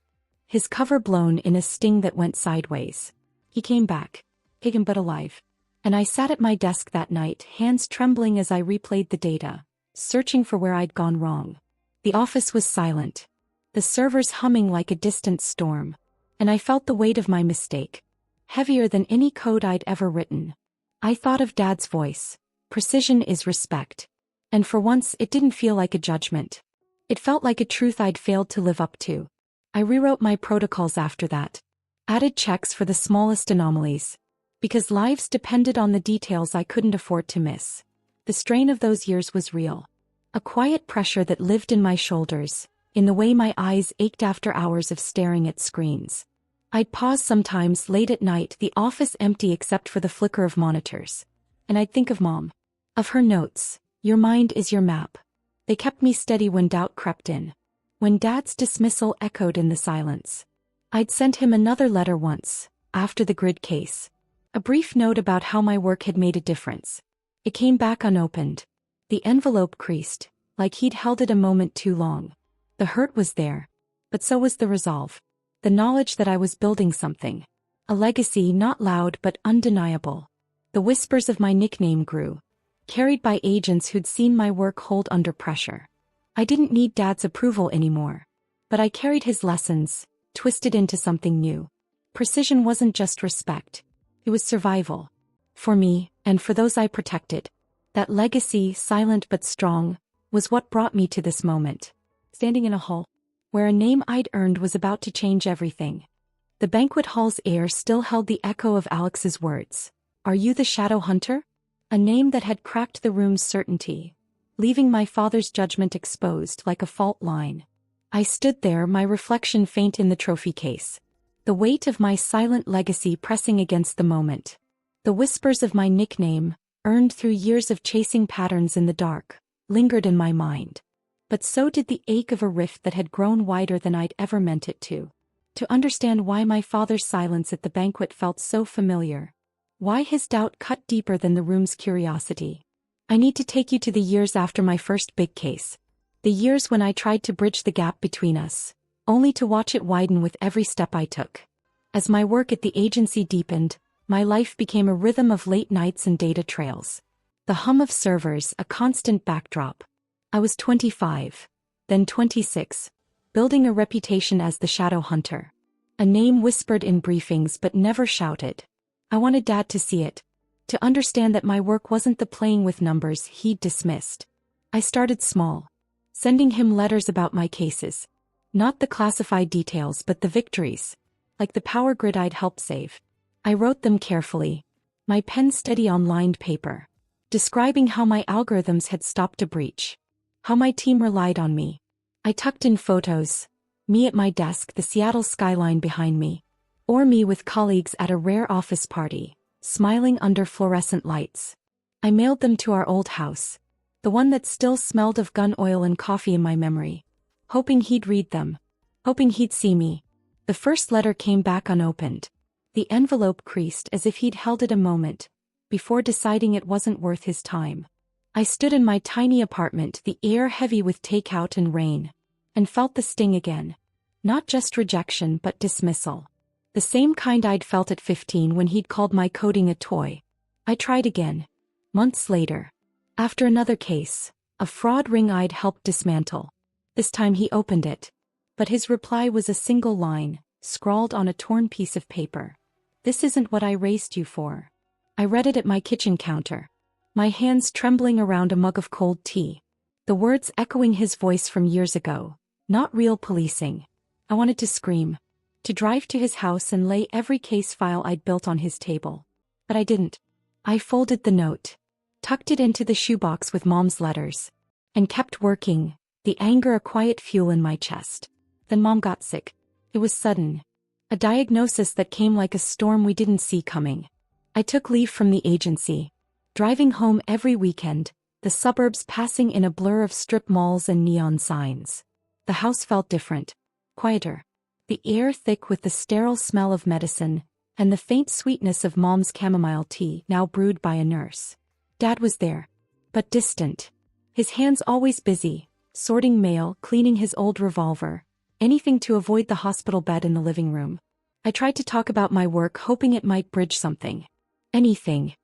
Speaker 1: His cover blown in a sting that went sideways. He came back, hidden but alive. And I sat at my desk that night, hands trembling as I replayed the data, searching for where I'd gone wrong. The office was silent. The servers humming like a distant storm. And I felt the weight of my mistake. Heavier than any code I'd ever written. I thought of Dad's voice. Precision is respect. And for once it didn't feel like a judgment. It felt like a truth I'd failed to live up to. I rewrote my protocols after that. Added checks for the smallest anomalies. Because lives depended on the details I couldn't afford to miss. The strain of those years was real. A quiet pressure that lived in my shoulders, in the way my eyes ached after hours of staring at screens. I'd pause sometimes late at night, the office empty except for the flicker of monitors. And I'd think of Mom. Of her notes, "Your mind is your map." They kept me steady when doubt crept in. When Dad's dismissal echoed in the silence. I'd sent him another letter once, after the grid case. A brief note about how my work had made a difference. It came back unopened. The envelope creased, like he'd held it a moment too long. The hurt was there. But so was the resolve. The knowledge that I was building something. A legacy not loud but undeniable. The whispers of my nickname grew. Carried by agents who'd seen my work hold under pressure. I didn't need Dad's approval anymore. But I carried his lessons, twisted into something new. Precision wasn't just respect. It was survival. For me, and for those I protected. That legacy, silent but strong, was what brought me to this moment. Standing in a hall, where a name I'd earned was about to change everything. The banquet hall's air still held the echo of Alex's words. "Are you the Shadow Hunter?" A name that had cracked the room's certainty, leaving my father's judgment exposed like a fault line. I stood there, my reflection faint in the trophy case. The weight of my silent legacy pressing against the moment. The whispers of my nickname, earned through years of chasing patterns in the dark, lingered in my mind. But so did the ache of a rift that had grown wider than I'd ever meant it to. To understand why my father's silence at the banquet felt so familiar. Why his doubt cut deeper than the room's curiosity. I need to take you to the years after my first big case. The years when I tried to bridge the gap between us, only to watch it widen with every step I took. As my work at the agency deepened, my life became a rhythm of late nights and data trails. The hum of servers, a constant backdrop. I was 25, then 26, building a reputation as the shadow hunter. A name whispered in briefings but never shouted. I wanted Dad to see it, to understand that my work wasn't the playing with numbers he'd dismissed. I started small, sending him letters about my cases. Not the classified details but the victories, like the power grid I'd helped save. I wrote them carefully, my pen steady on lined paper, describing how my algorithms had stopped a breach, how my team relied on me. I tucked in photos, me at my desk, the Seattle skyline behind me, or me with colleagues at a rare office party, smiling under fluorescent lights. I mailed them to our old house, the one that still smelled of gun oil and coffee in my memory, hoping he'd read them, hoping he'd see me. The first letter came back unopened. The envelope creased as if he'd held it a moment, before deciding it wasn't worth his time. I stood in my tiny apartment, the air heavy with takeout and rain, and felt the sting again. Not just rejection but dismissal. The same kind I'd felt at 15 when he'd called my coding a toy. I tried again. Months later. After another case, a fraud ring I'd helped dismantle. This time he opened it. But his reply was a single line, scrawled on a torn piece of paper. "This isn't what I raised you for." I read it at my kitchen counter, my hands trembling around a mug of cold tea. The words echoing his voice from years ago. Not real policing. I wanted to scream, to drive to his house and lay every case file I'd built on his table. But I didn't. I folded the note, tucked it into the shoebox with Mom's letters, and kept working, the anger a quiet fuel in my chest. Then Mom got sick. It was sudden. A diagnosis that came like a storm we didn't see coming. I took leave from the agency, driving home every weekend, the suburbs passing in a blur of strip malls and neon signs. The house felt different, quieter. The air thick with the sterile smell of medicine, and the faint sweetness of Mom's chamomile tea now brewed by a nurse. Dad was there, but distant. His hands always busy, sorting mail, cleaning his old revolver, anything to avoid the hospital bed in the living room. I tried to talk about my work, hoping it might bridge something. Anything.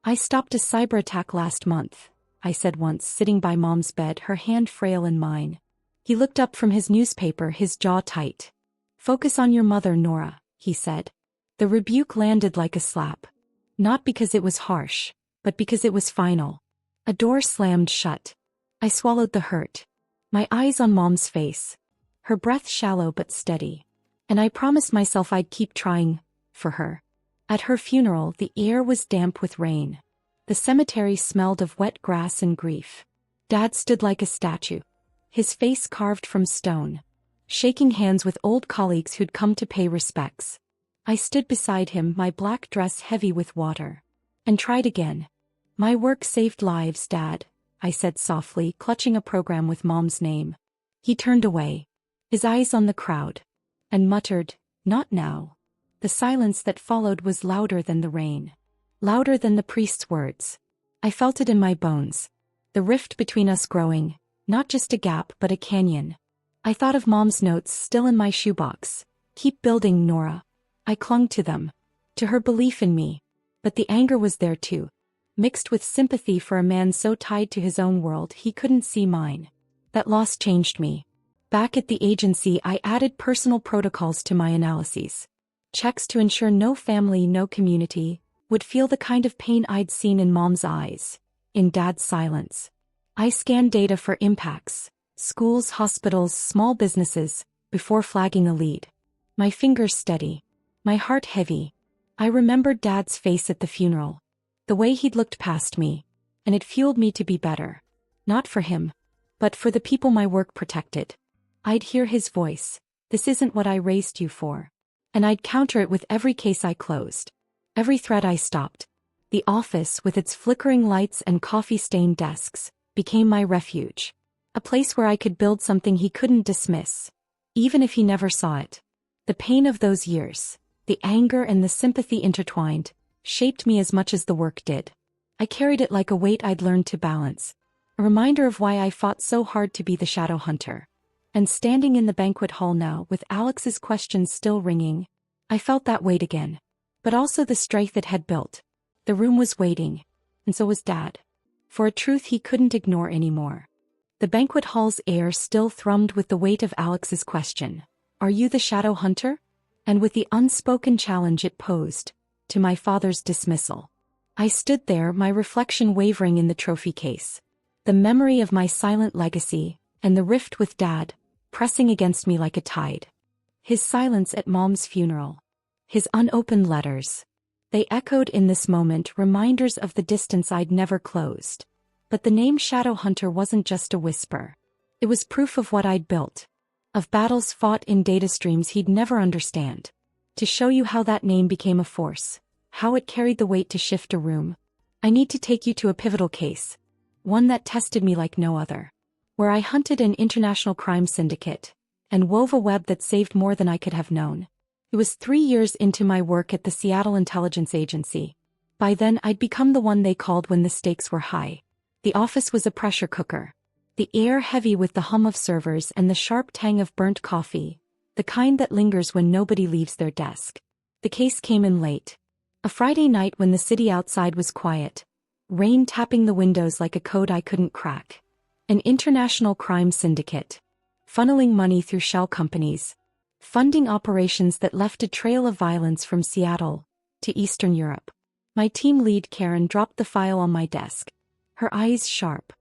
Speaker 1: "I stopped a cyber attack last month," I said once, sitting by Mom's bed, her hand frail in mine. He looked up from his newspaper, his jaw tight. "Focus on your mother, Nora," he said. The rebuke landed like a slap. Not because it was harsh, but because it was final. A door slammed shut. I swallowed the hurt. My eyes on Mom's face. Her breath shallow but steady. And I promised myself I'd keep trying, for her. At her funeral, the air was damp with rain. The cemetery smelled of wet grass and grief. Dad stood like a statue, his face carved from stone, shaking hands with old colleagues who'd come to pay respects. I stood beside him, my black dress heavy with water, and tried again. "My work saved lives, Dad," I said softly, clutching a program with Mom's name. He turned away, his eyes on the crowd, and muttered, "Not now." The silence that followed was louder than the rain, louder than the priest's words. I felt it in my bones, the rift between us growing, not just a gap but a canyon. I thought of Mom's notes still in my shoebox. "Keep building, Nora." I clung to them, to her belief in me, but the anger was there too, mixed with sympathy for a man so tied to his own world he couldn't see mine. That loss changed me. Back at the agency, I added personal protocols to my analyses. Checks to ensure no family, no community, would feel the kind of pain I'd seen in Mom's eyes, in Dad's silence. I scanned data for impacts. Schools, hospitals, small businesses, before flagging a lead. My fingers steady, my heart heavy. I remembered Dad's face at the funeral, the way he'd looked past me, and it fueled me to be better. Not for him, but for the people my work protected. I'd hear his voice, "This isn't what I raised you for." And I'd counter it with every case I closed, every thread I stopped. The office, with its flickering lights and coffee-stained desks, became my refuge. A place where I could build something he couldn't dismiss, even if he never saw it. The pain of those years, the anger and the sympathy intertwined, shaped me as much as the work did. I carried it like a weight I'd learned to balance, a reminder of why I fought so hard to be the shadow hunter. And standing in the banquet hall now, with Alex's questions still ringing, I felt that weight again. But also the strength it had built. The room was waiting, and so was Dad, for a truth he couldn't ignore anymore. The banquet hall's air still thrummed with the weight of Alex's question. Are you the shadow hunter? And with the unspoken challenge it posed, to my father's dismissal. I stood there, my reflection wavering in the trophy case. The memory of my silent legacy, and the rift with Dad, pressing against me like a tide. His silence at Mom's funeral. His unopened letters. They echoed in this moment, reminders of the distance I'd never closed. But the name Shadow Hunter wasn't just a whisper. It was proof of what I'd built. Of battles fought in data streams he'd never understand. To show you how that name became a force. How it carried the weight to shift a room. I need to take you to a pivotal case. One that tested me like no other. Where I hunted an international crime syndicate. And wove a web that saved more than I could have known. It was 3 years into my work at the Seattle Intelligence Agency. By then I'd become the one they called when the stakes were high. The office was a pressure cooker. The air heavy with the hum of servers and the sharp tang of burnt coffee. The kind that lingers when nobody leaves their desk. The case came in late. A Friday night when the city outside was quiet. Rain tapping the windows like a code I couldn't crack. An international crime syndicate. Funneling money through shell companies. Funding operations that left a trail of violence from Seattle to Eastern Europe. My team lead Karen dropped the file on my desk. Her eyes sharp.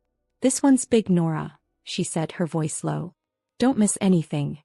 Speaker 1: This one's big, Nora, she said, her voice low. Don't miss anything.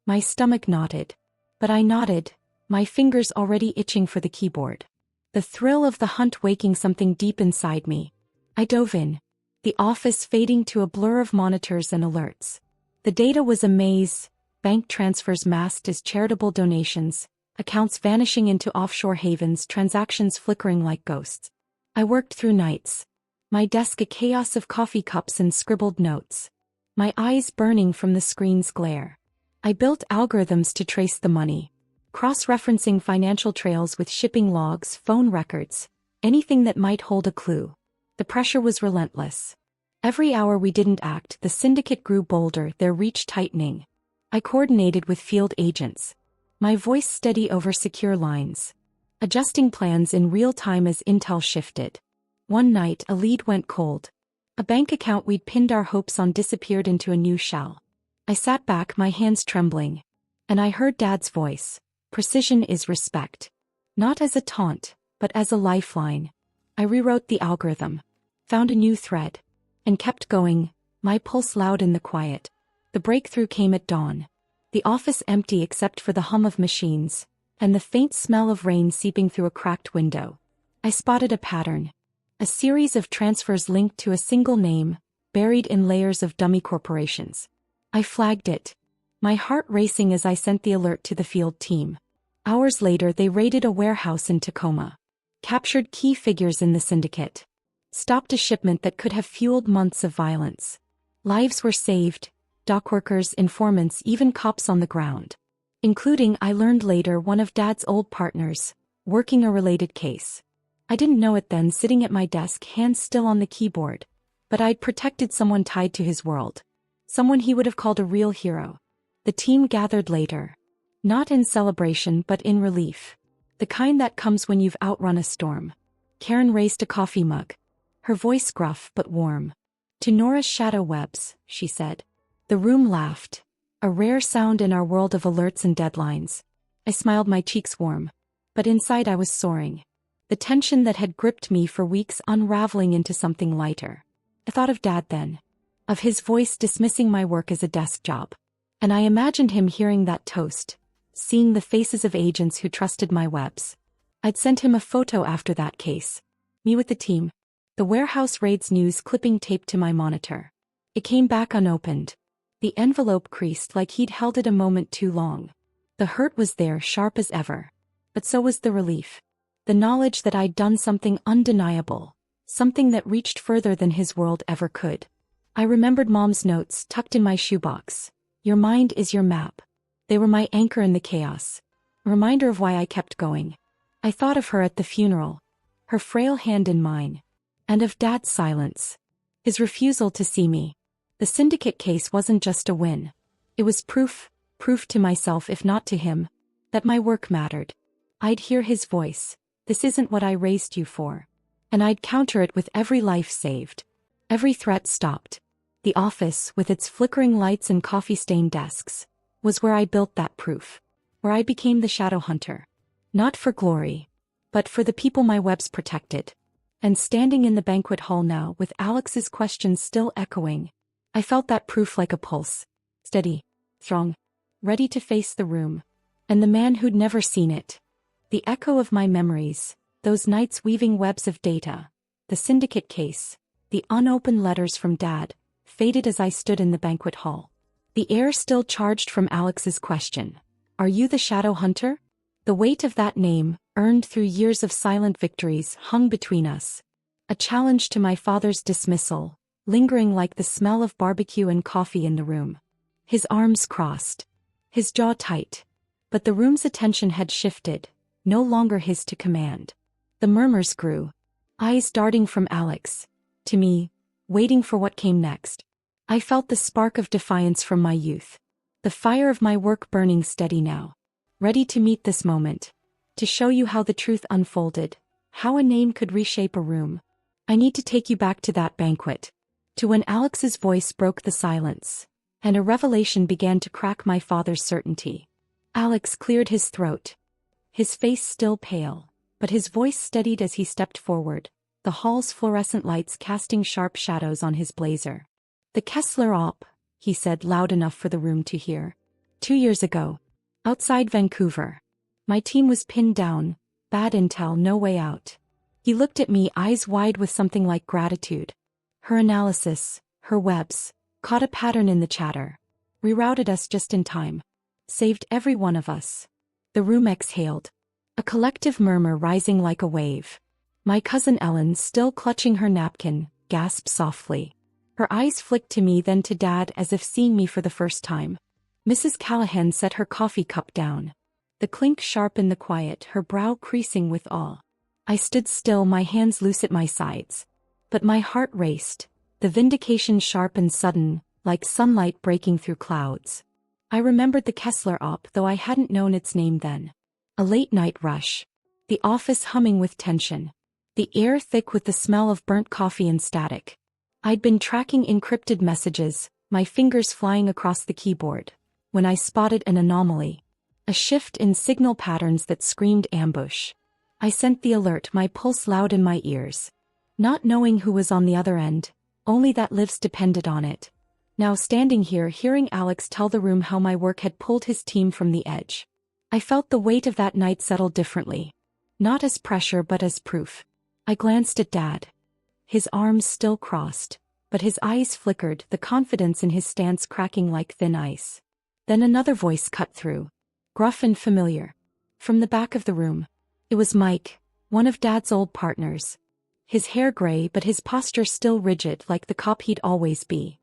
Speaker 1: My stomach knotted. But I nodded, my fingers already itching for the keyboard. The thrill of the hunt waking something deep inside me. I dove in. The office fading to a blur of monitors and alerts. The data was a maze, bank transfers masked as charitable donations, accounts vanishing into offshore havens, transactions flickering like ghosts. I worked through nights. My desk a chaos of coffee cups and scribbled notes. My eyes burning from the screen's glare. I built algorithms to trace the money. Cross-referencing financial trails with shipping logs, phone records, anything that might hold a clue. The pressure was relentless. Every hour we didn't act, the syndicate grew bolder, their reach tightening. I coordinated with field agents. My voice steady over secure lines. Adjusting plans in real time as intel shifted. One night a lead went cold. A bank account we'd pinned our hopes on disappeared into a new shell. I sat back, my hands trembling. And I heard Dad's voice. Precision is respect. Not as a taunt, but as a lifeline. I rewrote the algorithm. Found a new thread. And kept going, my pulse loud in the quiet. The breakthrough came at dawn. The office empty except for the hum of machines, and the faint smell of rain seeping through a cracked window. I spotted a pattern. A series of transfers linked to a single name, buried in layers of dummy corporations. I flagged it. My heart racing as I sent the alert to the field team. Hours later they raided a warehouse in Tacoma. Captured key figures in the syndicate. Stopped a shipment that could have fueled months of violence. Lives were saved. Dockworkers, informants, even cops on the ground. Including, I learned later, one of Dad's old partners, working a related case. I didn't know it then, sitting at my desk, hands still on the keyboard. But I'd protected someone tied to his world. Someone he would have called a real hero. The team gathered later. Not in celebration but in relief. The kind that comes when you've outrun a storm. Karen raised a coffee mug. Her voice gruff but warm. To Nora's shadow webs, she said. The room laughed. A rare sound in our world of alerts and deadlines. I smiled, my cheeks warm. But inside I was soaring. The tension that had gripped me for weeks unraveling into something lighter. I thought of Dad then. Of his voice dismissing my work as a desk job. And I imagined him hearing that toast. Seeing the faces of agents who trusted my webs. I'd sent him a photo after that case. Me with the team. The warehouse raids news clipping taped to my monitor. It came back unopened. The envelope creased like he'd held it a moment too long. The hurt was there, sharp as ever. But so was the relief. The knowledge that I'd done something undeniable. Something that reached further than his world ever could. I remembered Mom's notes tucked in my shoebox. Your mind is your map. They were my anchor in the chaos. A reminder of why I kept going. I thought of her at the funeral. Her frail hand in mine. And of Dad's silence. His refusal to see me. The syndicate case wasn't just a win. It was proof to myself if not to him, that my work mattered. I'd hear his voice. This isn't what I raised you for. And I'd counter it with every life saved. Every threat stopped. The office, with its flickering lights and coffee-stained desks, was where I built that proof. Where I became the shadow hunter. Not for glory, but for the people my webs protected. And standing in the banquet hall now, with Alex's questions still echoing, I felt that proof like a pulse. Steady, strong, ready to face the room. And the man who'd never seen it. The echo of my memories, those nights weaving webs of data, the syndicate case, the unopened letters from Dad, faded as I stood in the banquet hall. The air still charged from Alex's question. Are you the shadow hunter? The weight of that name, earned through years of silent victories, hung between us. A challenge to my father's dismissal, lingering like the smell of barbecue and coffee in the room. His arms crossed. His jaw tight. But the room's attention had shifted, no longer his to command. The murmurs grew. Eyes darting from Alex to me, waiting for what came next. I felt the spark of defiance from my youth. The fire of my work burning steady now. Ready to meet this moment. To show you how the truth unfolded. How a name could reshape a room. I need to take you back to that banquet. To when Alex's voice broke the silence. And a revelation began to crack my father's certainty. Alex cleared his throat. His face still pale, but his voice steadied as he stepped forward. The hall's fluorescent lights casting sharp shadows on his blazer. The Kessler op, he said loud enough for the room to hear. 2 years ago. Outside Vancouver. My team was pinned down, bad intel, no way out. He looked at me, eyes wide with something like gratitude. Her analysis, her webs, caught a pattern in the chatter. Rerouted us just in time. Saved every one of us. The room exhaled. A collective murmur rising like a wave. My cousin Ellen, still clutching her napkin, gasped softly. Her eyes flicked to me, then to Dad, as if seeing me for the first time. Mrs. Callahan set her coffee cup down. The clink sharp in the quiet, her brow creasing with awe. I stood still, my hands loose at my sides. But my heart raced, the vindication sharp and sudden, like sunlight breaking through clouds. I remembered the Kessler op, though I hadn't known its name then. A late-night rush. The office humming with tension. The air thick with the smell of burnt coffee and static. I'd been tracking encrypted messages, my fingers flying across the keyboard, when I spotted an anomaly. A shift in signal patterns that screamed ambush. I sent the alert, my pulse loud in my ears. Not knowing who was on the other end, only that lives depended on it. Now standing here, hearing Alex tell the room how my work had pulled his team from the edge. I felt the weight of that night settle differently. Not as pressure but as proof. I glanced at Dad. His arms still crossed, but his eyes flickered, the confidence in his stance cracking like thin ice. Then another voice cut through. Gruff and familiar. From the back of the room. It was Mike, one of Dad's old partners. His hair gray but his posture still rigid, like the cop he'd always be.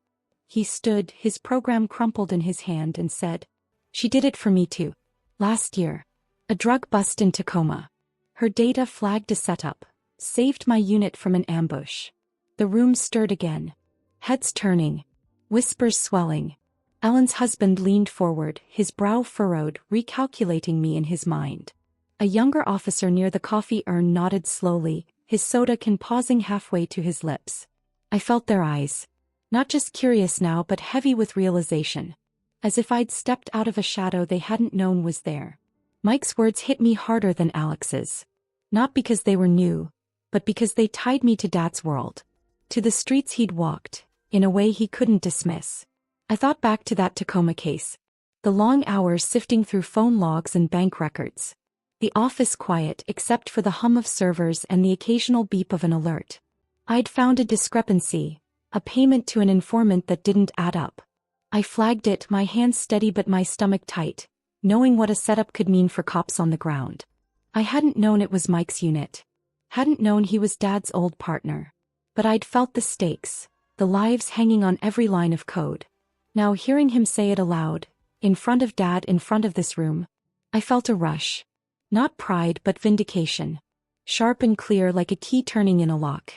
Speaker 1: He stood, his program crumpled in his hand, and said, "She did it for me too. Last year. A drug bust in Tacoma. Her data flagged a setup. Saved my unit from an ambush." The room stirred again. Heads turning. Whispers swelling. Ellen's husband leaned forward, his brow furrowed, recalculating me in his mind. A younger officer near the coffee urn nodded slowly, his soda can pausing halfway to his lips. I felt their eyes. Not just curious now but heavy with realization. As if I'd stepped out of a shadow they hadn't known was there. Mike's words hit me harder than Alex's. Not because they were new, but because they tied me to Dad's world. To the streets he'd walked, in a way he couldn't dismiss. I thought back to that Tacoma case. The long hours sifting through phone logs and bank records. The office quiet except for the hum of servers and the occasional beep of an alert. I'd found a discrepancy, a payment to an informant that didn't add up. I flagged it, my hands steady but my stomach tight, knowing what a setup could mean for cops on the ground. I hadn't known it was Mike's unit. Hadn't known he was Dad's old partner. But I'd felt the stakes, the lives hanging on every line of code. Now hearing him say it aloud, in front of Dad, in front of this room, I felt a rush. Not pride but vindication. Sharp and clear like a key turning in a lock.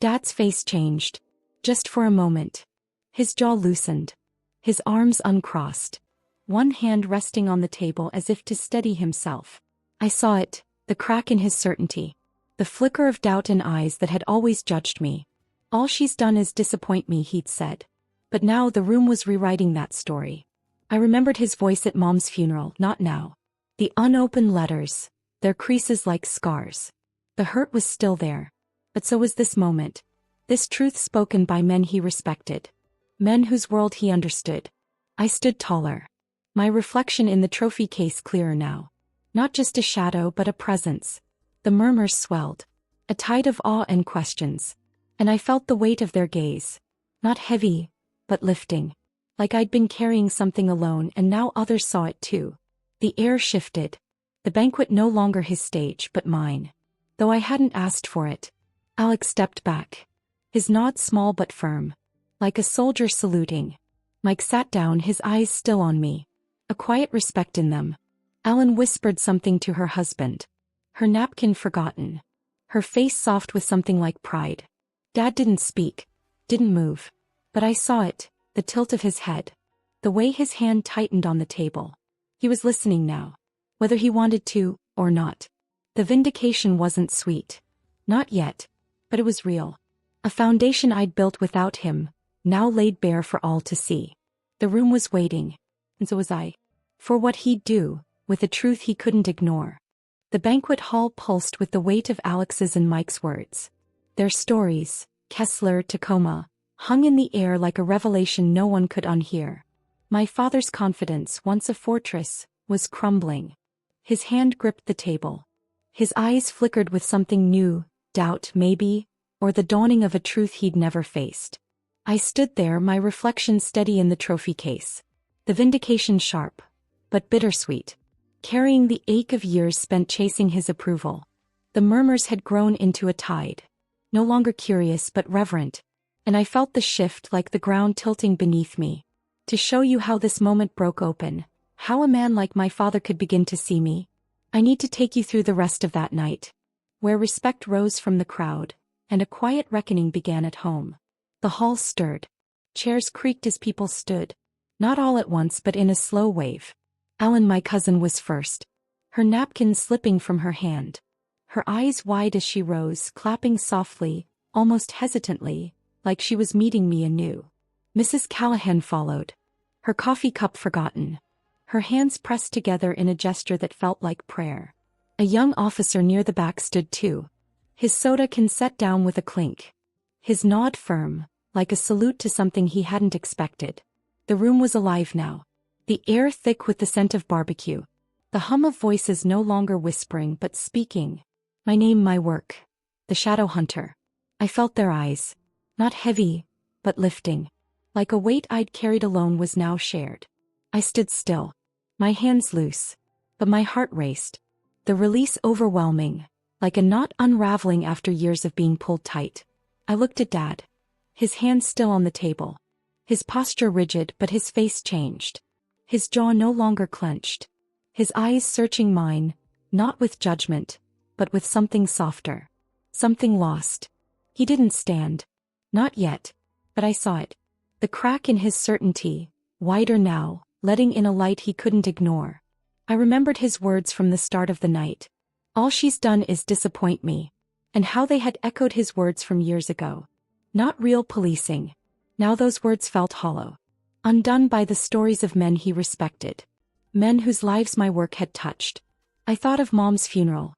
Speaker 1: Dad's face changed. Just for a moment. His jaw loosened. His arms uncrossed. One hand resting on the table as if to steady himself. I saw it, the crack in his certainty. The flicker of doubt in eyes that had always judged me. "All she's done is disappoint me," he'd said. But now the room was rewriting that story. I remembered his voice at Mom's funeral, not now. The unopened letters, their creases like scars. The hurt was still there. But so was this moment. This truth spoken by men he respected. Men whose world he understood. I stood taller. My reflection in the trophy case clearer now. Not just a shadow but a presence. The murmurs swelled. A tide of awe and questions. And I felt the weight of their gaze. Not heavy, but lifting. Like I'd been carrying something alone and now others saw it too. The air shifted. The banquet no longer his stage but mine. Though I hadn't asked for it. Alex stepped back. His nod small but firm. Like a soldier saluting. Mike sat down, his eyes still on me. A quiet respect in them. Ellen whispered something to her husband. Her napkin forgotten. Her face soft with something like pride. Dad didn't speak. Didn't move. But I saw it, the tilt of his head. The way his hand tightened on the table. He was listening now. Whether he wanted to, or not. The vindication wasn't sweet. Not yet. But it was real. A foundation I'd built without him, now laid bare for all to see. The room was waiting. And so was I. For what he'd do, with a truth he couldn't ignore. The banquet hall pulsed with the weight of Alex's and Mike's words. Their stories, Kessler, Tacoma, hung in the air like a revelation no one could unhear. My father's confidence, once a fortress, was crumbling. His hand gripped the table. His eyes flickered with something new, doubt maybe, or the dawning of a truth he'd never faced. I stood there, my reflection steady in the trophy case. The vindication sharp, but bittersweet. Carrying the ache of years spent chasing his approval. The murmurs had grown into a tide. No longer curious but reverent. And I felt the shift like the ground tilting beneath me. To show you how this moment broke open, how a man like my father could begin to see me, I need to take you through the rest of that night. Where respect rose from the crowd, and a quiet reckoning began at home. The hall stirred. Chairs creaked as people stood. Not all at once but in a slow wave. Ellen, my cousin, was first. Her napkin slipping from her hand. Her eyes wide as she rose, clapping softly, almost hesitantly, like she was meeting me anew. Mrs. Callahan followed. Her coffee cup forgotten. Her hands pressed together in a gesture that felt like prayer. A young officer near the back stood too. His soda can set down with a clink. His nod firm, like a salute to something he hadn't expected. The room was alive now. The air thick with the scent of barbecue. The hum of voices no longer whispering but speaking. My name, my work. The Shadow Hunter. I felt their eyes. Not heavy, but lifting. Like a weight I'd carried alone was now shared. I stood still. My hands loose. But my heart raced. The release overwhelming. Like a knot unraveling after years of being pulled tight. I looked at Dad. His hands still on the table. His posture rigid but his face changed. His jaw no longer clenched. His eyes searching mine, not with judgment, but with something softer. Something lost. He didn't stand. Not yet. But I saw it. The crack in his certainty, wider now, letting in a light he couldn't ignore. I remembered his words from the start of the night. All she's done is disappoint me. And how they had echoed his words from years ago. Not real policing. Now those words felt hollow. Undone by the stories of men he respected. Men whose lives my work had touched. I thought of Mom's funeral.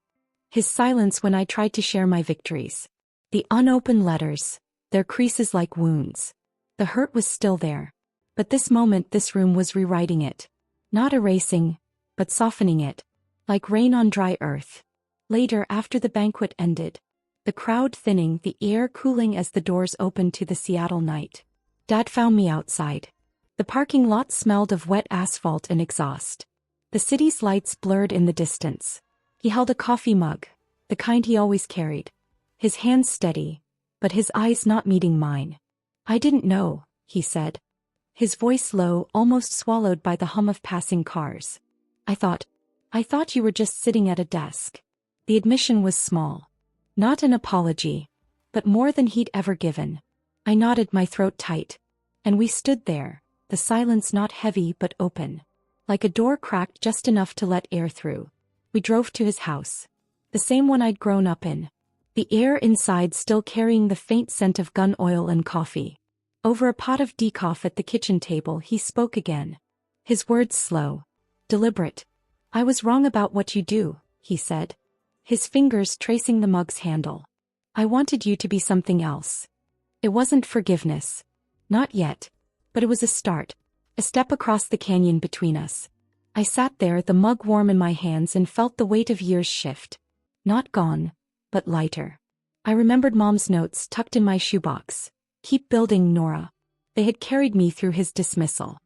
Speaker 1: His silence when I tried to share my victories. The unopened letters, their creases like wounds. The hurt was still there. But this moment, this room was rewriting it. Not erasing, but softening it. Like rain on dry earth. Later, after the banquet ended. The crowd thinning, the air cooling as the doors opened to the Seattle night. Dad found me outside. The parking lot smelled of wet asphalt and exhaust. The city's lights blurred in the distance. He held a coffee mug, the kind he always carried. His hands steady, but his eyes not meeting mine. I didn't know, he said. His voice low, almost swallowed by the hum of passing cars. I thought you were just sitting at a desk. The admission was small. Not an apology, but more than he'd ever given. I nodded, my throat tight. And we stood there, the silence not heavy but open. Like a door cracked just enough to let air through. We drove to his house. The same one I'd grown up in. The air inside still carrying the faint scent of gun oil and coffee. Over a pot of decaf at the kitchen table, he spoke again. His words slow, deliberate. "I was wrong about what you do," he said, his fingers tracing the mug's handle. "I wanted you to be something else. It wasn't forgiveness. Not yet. But it was a start. A step across the canyon between us." I sat there, the mug warm in my hands, and felt the weight of years shift. Not gone, but lighter. I remembered Mom's notes tucked in my shoebox. "Keep building, Nora." They had carried me through his dismissal.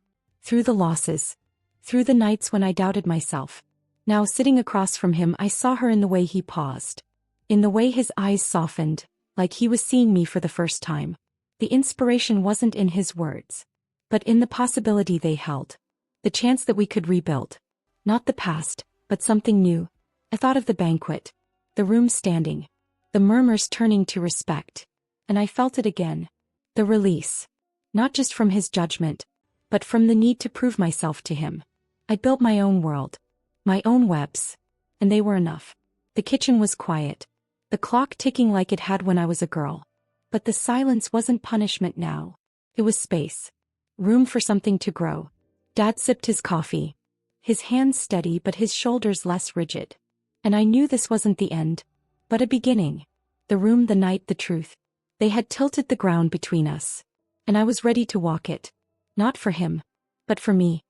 Speaker 1: Through the losses. Through the nights when I doubted myself. Now, sitting across from him, I saw her in the way he paused. In the way his eyes softened, like he was seeing me for the first time. The inspiration wasn't in his words, but in the possibility they held. The chance that we could rebuild. Not the past, but something new. I thought of the banquet. The room standing. The murmurs turning to respect. And I felt it again. The release. Not just from his judgment, but from the need to prove myself to him. I'd built my own world. My own webs. And they were enough. The kitchen was quiet. The clock ticking like it had when I was a girl. But the silence wasn't punishment now. It was space. Room for something to grow. Dad sipped his coffee. His hands steady but his shoulders less rigid. And I knew this wasn't the end, but a beginning. The room, the night, the truth. They had tilted the ground between us. And I was ready to walk it. Not for him, but for me.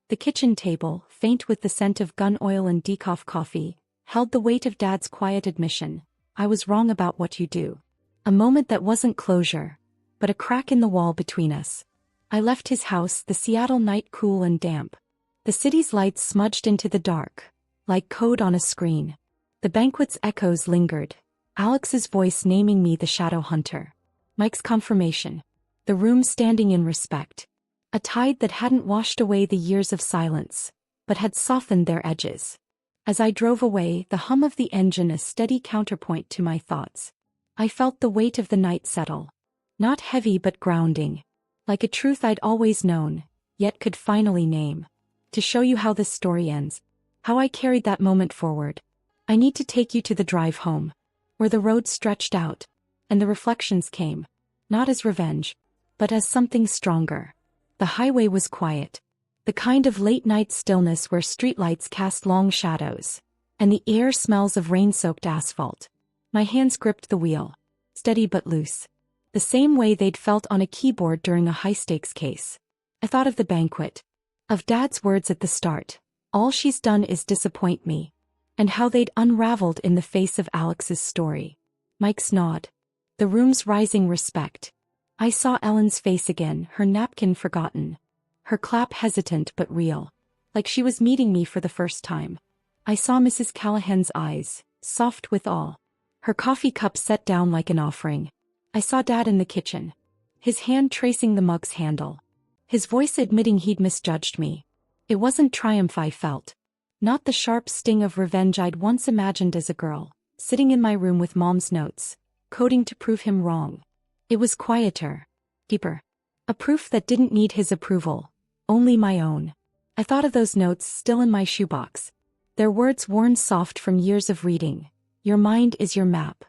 Speaker 1: The kitchen table, faint with the scent of gun oil and decaf coffee, held the weight of Dad's quiet admission. "I was wrong about what you do." A moment that wasn't closure, but a crack in the wall between us. I left his house, the Seattle night cool and damp. The city's lights smudged into the dark, like code on a screen. The banquet's echoes lingered. Alex's voice naming me the shadow hunter. Mike's confirmation. The room standing in respect. A tide that hadn't washed away the years of silence, but had softened their edges. As I drove away, the hum of the engine a steady counterpoint to my thoughts. I felt the weight of the night settle. Not heavy but grounding. Like a truth I'd always known, yet could finally name. To show you how this story ends. How I carried that moment forward. I need to take you to the drive home. Where the road stretched out, and the reflections came. Not as revenge, but as something stronger. The highway was quiet. The kind of late-night stillness where streetlights cast long shadows. And the air smells of rain-soaked asphalt. My hands gripped the wheel. Steady but loose. The same way they'd felt on a keyboard during a high-stakes case. I thought of the banquet. Of Dad's words at the start. "All she's done is disappoint me." And how they'd unraveled in the face of Alex's story. Mike's nod. The room's rising respect. I saw Ellen's face again, her napkin forgotten. Her clap hesitant but real. Like she was meeting me for the first time. I saw Mrs. Callahan's eyes, soft with awe. Her coffee cup set down like an offering. I saw Dad in the kitchen. His hand tracing the mug's handle. His voice admitting he'd misjudged me. It wasn't triumph I felt. Not the sharp sting of revenge I'd once imagined as a girl, sitting in my room with Mom's notes, coding to prove him wrong. It was quieter. Deeper. A proof that didn't need his approval. Only my own. I thought of those notes still in my shoebox. Their words worn soft from years of reading. "Your mind is your map."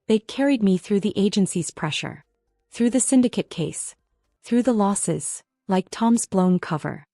Speaker 1: They'd carried me through the agency's pressure. Through the syndicate case. Through the losses, like Tom's blown cover.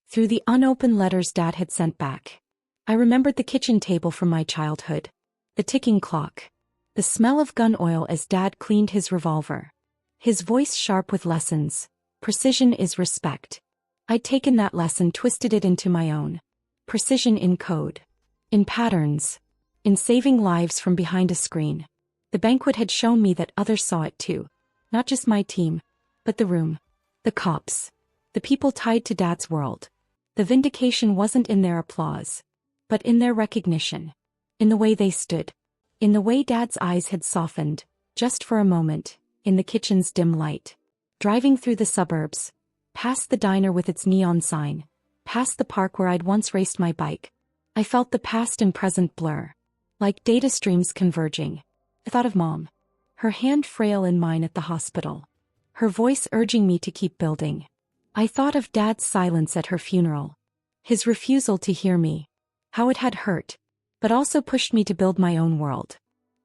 Speaker 1: Through the unopened letters Dad had sent back. I remembered the kitchen table from my childhood. The ticking clock. The smell of gun oil as Dad cleaned his revolver. His voice sharp with lessons. Precision is respect. I'd taken that lesson, twisted it into my own. Precision in code. In patterns. In saving lives from behind a screen. The banquet had shown me that others saw it too. Not just my team, but the room. The cops. The people tied to Dad's world. The vindication wasn't in their applause, but in their recognition. In the way they stood. In the way Dad's eyes had softened, just for a moment, in the kitchen's dim light. Driving through the suburbs. Past the diner with its neon sign. Past the park where I'd once raced my bike. I felt the past and present blur. Like data streams converging. I thought of Mom. Her hand frail in mine at the hospital. Her voice urging me to keep building. I thought of Dad's silence at her funeral. His refusal to hear me. How it had hurt, but also pushed me to build my own world.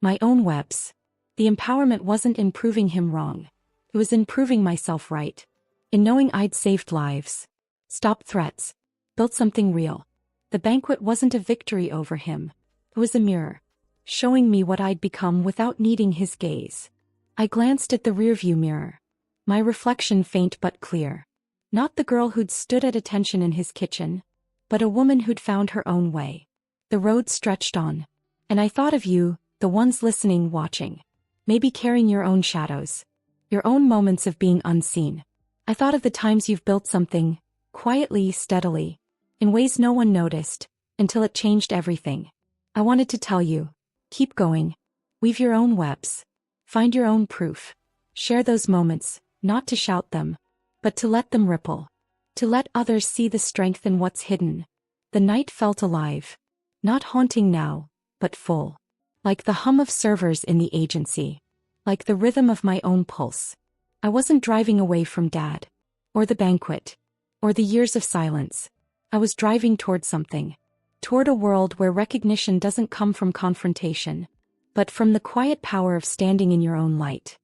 Speaker 1: My own webs. The empowerment wasn't in proving him wrong. It was in proving myself right. In knowing I'd saved lives. Stopped threats. Built something real. The banquet wasn't a victory over him. It was a mirror. Showing me what I'd become without needing his gaze. I glanced at the rearview mirror. My reflection faint but clear. Not the girl who'd stood at attention in his kitchen, but a woman who'd found her own way. The road stretched on. And I thought of you, the ones listening, watching. Maybe carrying your own shadows. Your own moments of being unseen. I thought of the times you've built something, quietly, steadily, in ways no one noticed, until it changed everything. I wanted to tell you, keep going. Weave your own webs. Find your own proof. Share those moments, not to shout them, but to let them ripple. To let others see the strength in what's hidden. The night felt alive. Not haunting now, but full. Like the hum of servers in the agency. Like the rhythm of my own pulse. I wasn't driving away from Dad. Or the banquet. Or the years of silence. I was driving toward something. Toward a world where recognition doesn't come from confrontation, but from the quiet power of standing in your own light.